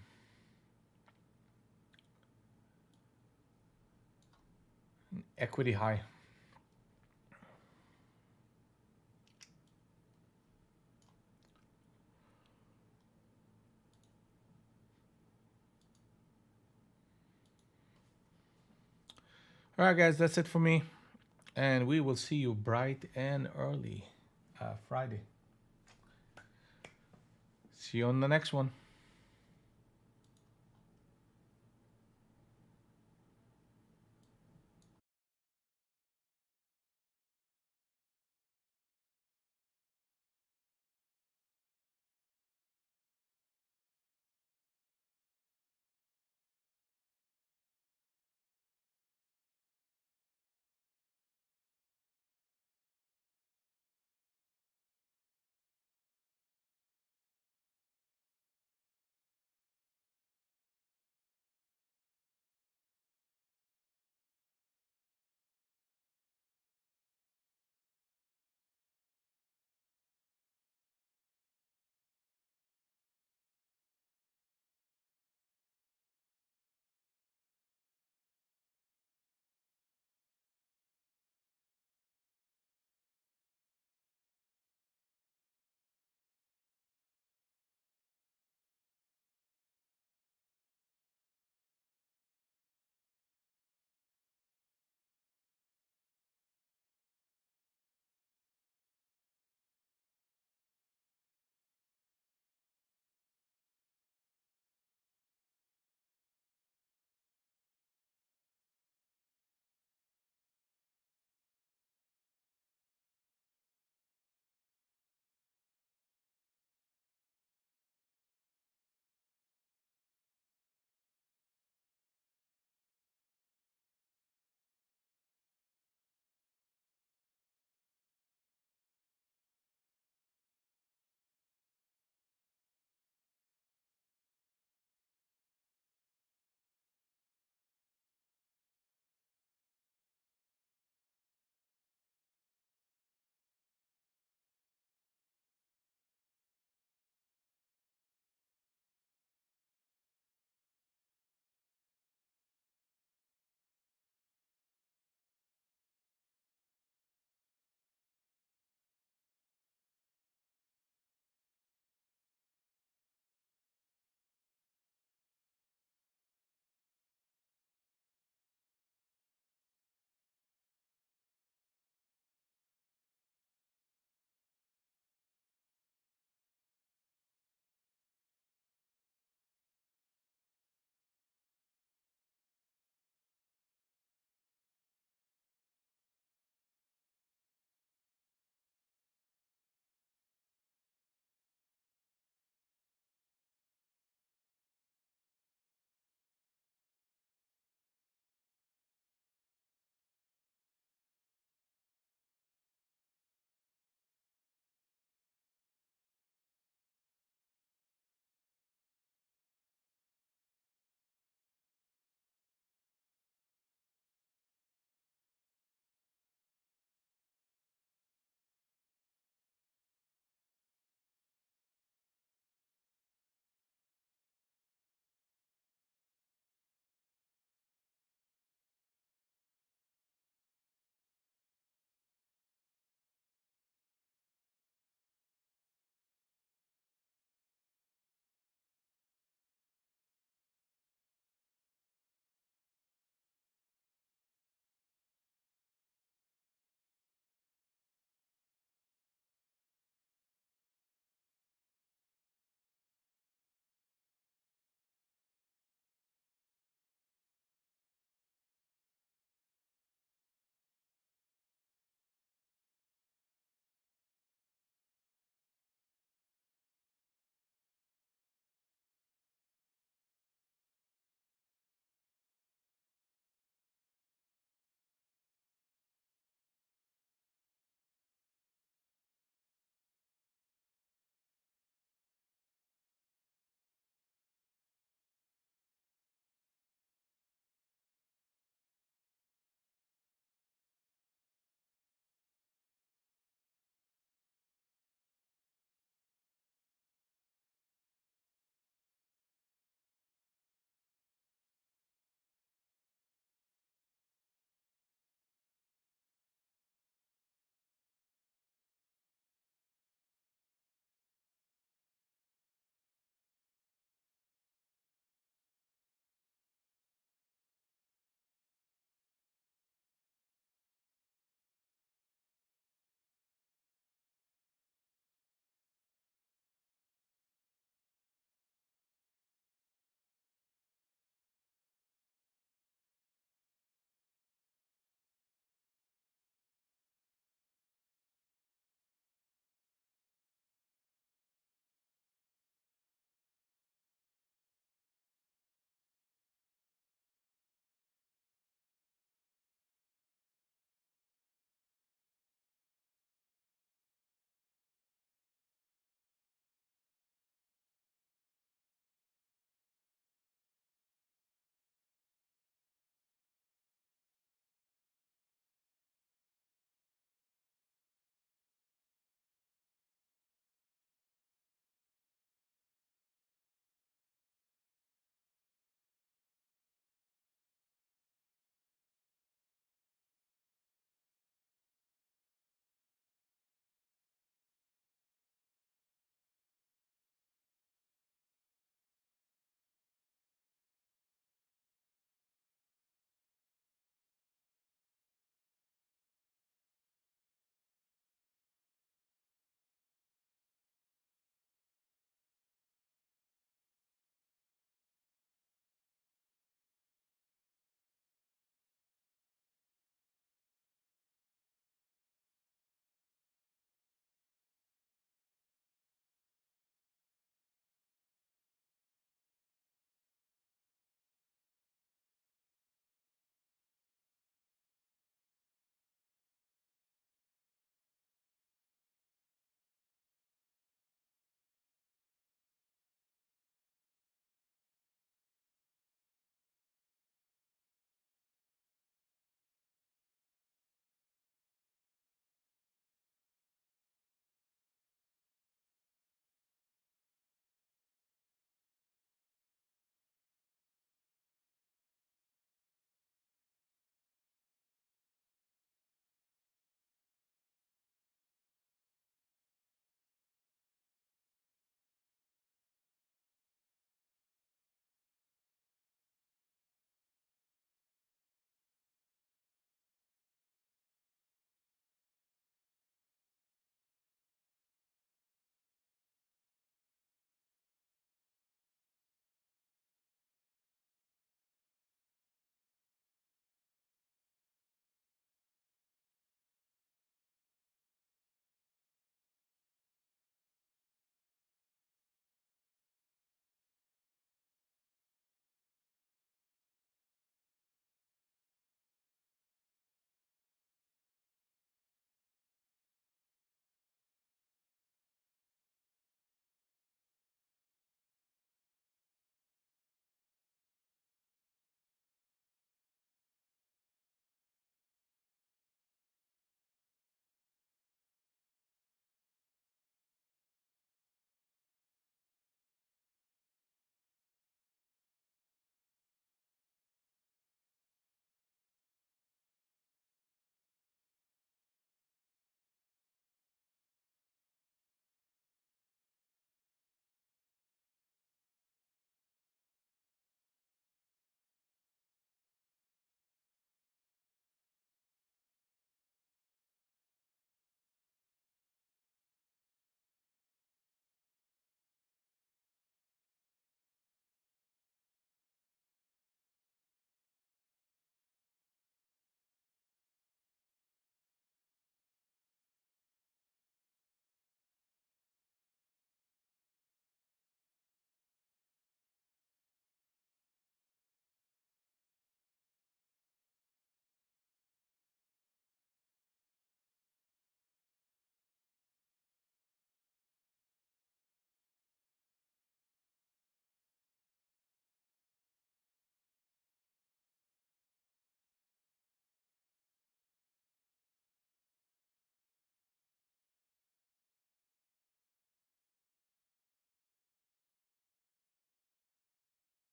Equity high. All right, guys, that's it for me. And we will see you bright and early Friday. See you on the next one.